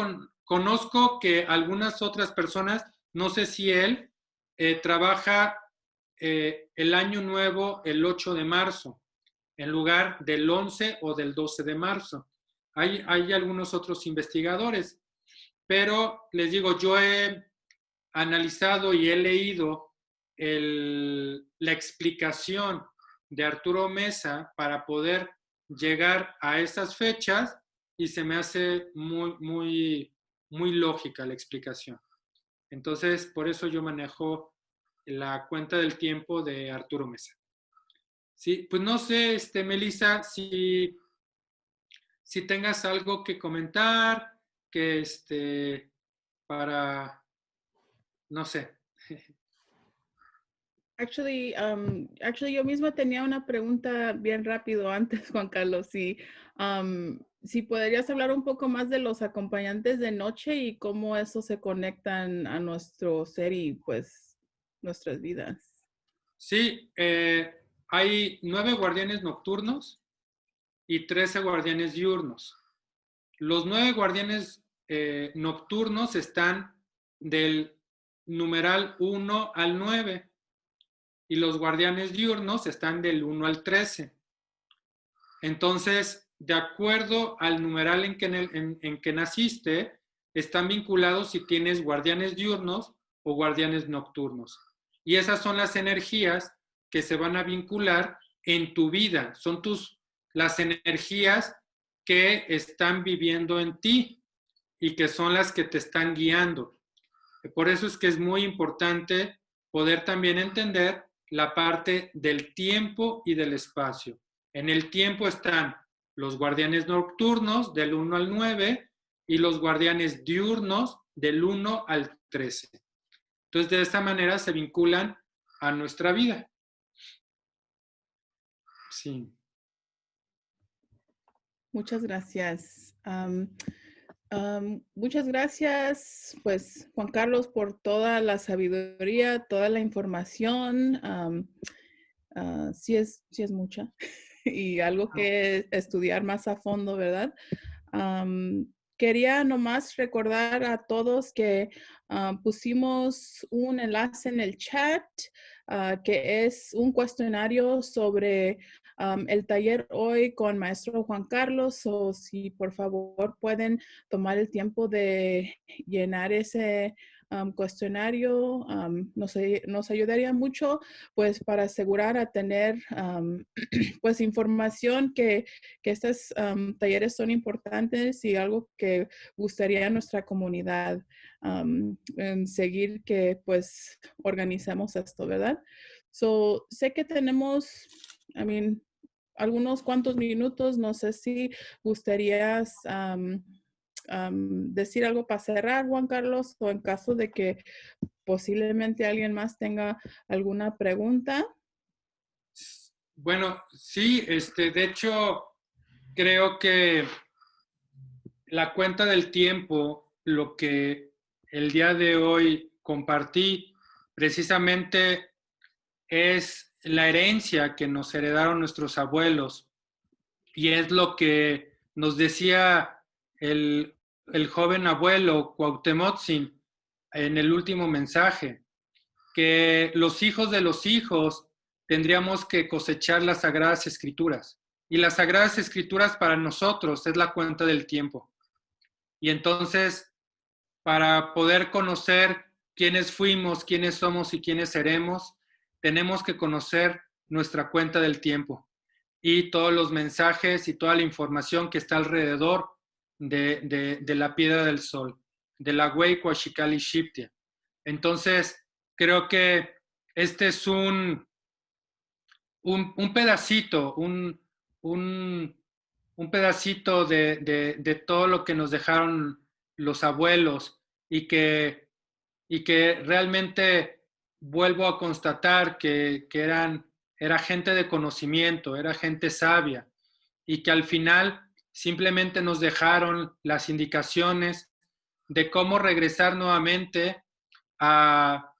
conozco que algunas otras personas, no sé si él trabaja el año nuevo el 8 de marzo en lugar del 11 o del 12 de marzo. Hay algunos otros investigadores, pero les digo, yo he analizado y he leído la explicación de Arturo Meza para poder llegar a esas fechas y se me hace muy lógica la explicación. Entonces, por eso yo manejo la cuenta del tiempo de Arturo Meza. Sí, pues no sé, Melissa, si tengas algo que comentar, que para, no sé. Actually, yo misma tenía una pregunta bien rápido antes, Juan Carlos. Si podrías hablar un poco más de los acompañantes de noche y cómo eso se conectan a nuestro ser y pues nuestras vidas. Sí, hay 9 guardianes nocturnos y 13 guardianes diurnos. Los 9 guardianes nocturnos están del numeral 1 al 9 y los guardianes diurnos están del 1 al 13. Entonces, de acuerdo al numeral en que naciste, están vinculados si tienes guardianes diurnos o guardianes nocturnos. Y esas son las energías que se van a vincular en tu vida. Son las energías que están viviendo en ti y que son las que te están guiando. Por eso es que es muy importante poder también entender la parte del tiempo y del espacio. En el tiempo están los guardianes nocturnos del 1 al 9 y los guardianes diurnos del 1 al 13. Entonces, de esta manera se vinculan a nuestra vida. Sí. Muchas gracias. Muchas gracias, pues, Juan Carlos, por toda la sabiduría, toda la información. Sí es mucha y algo que estudiar más a fondo, ¿verdad? Quería nomás recordar a todos que pusimos un enlace en el chat que es un cuestionario sobre el taller hoy con maestro Juan Carlos, o si por favor pueden tomar el tiempo de llenar ese cuestionario, nos ayudaría mucho pues para asegurar a tener pues información que estos talleres son importantes y algo que gustaría a nuestra comunidad seguir que pues organizamos esto, ¿verdad? Sé que tenemos, algunos cuantos minutos, no sé si gustarías decir algo para cerrar, Juan Carlos, o en caso de que posiblemente alguien más tenga alguna pregunta. Bueno, sí, de hecho, creo que la cuenta del tiempo, lo que el día de hoy compartí, precisamente es la herencia que nos heredaron nuestros abuelos y es lo que nos decía el joven abuelo Cuauhtémoc en el último mensaje, que los hijos de los hijos tendríamos que cosechar las Sagradas Escrituras. Y las Sagradas Escrituras para nosotros es la cuenta del tiempo. Y entonces, para poder conocer quiénes fuimos, quiénes somos y quiénes seremos, tenemos que conocer nuestra cuenta del tiempo y todos los mensajes y toda la información que está alrededor de la piedra del sol, de la Huey Huachicali Shiptia. Entonces, creo que este es un pedacito, un pedacito de todo lo que nos dejaron los abuelos y que realmente vuelvo a constatar que era gente de conocimiento, era gente sabia y que al final simplemente nos dejaron las indicaciones de cómo regresar nuevamente a,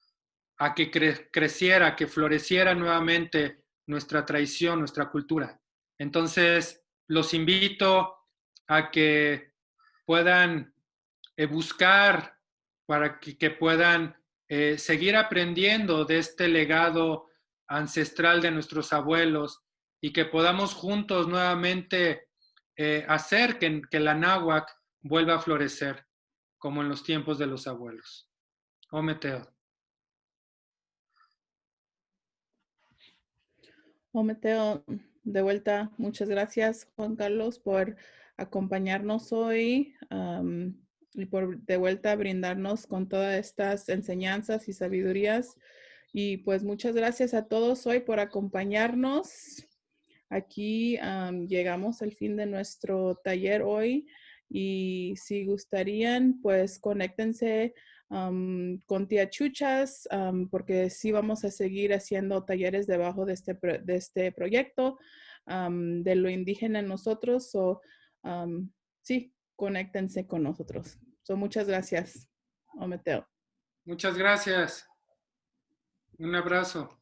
que creciera, que floreciera nuevamente nuestra tradición, nuestra cultura. Entonces, los invito a que puedan buscar para que puedan seguir aprendiendo de este legado ancestral de nuestros abuelos y que podamos juntos nuevamente hacer que la náhuatl vuelva a florecer como en los tiempos de los abuelos. Ometeo. Mateo, de vuelta, muchas gracias, Juan Carlos, por acompañarnos hoy y por de vuelta brindarnos con todas estas enseñanzas y sabidurías. Y pues muchas gracias a todos hoy por acompañarnos. Aquí llegamos al fin de nuestro taller hoy y si gustarían, pues conéctense con Tía Chuchas, porque sí vamos a seguir haciendo talleres debajo de este proyecto de lo indígena en nosotros. O sí, conéctense con nosotros. Muchas gracias, Ometeo. Muchas gracias. Un abrazo.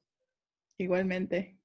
Igualmente.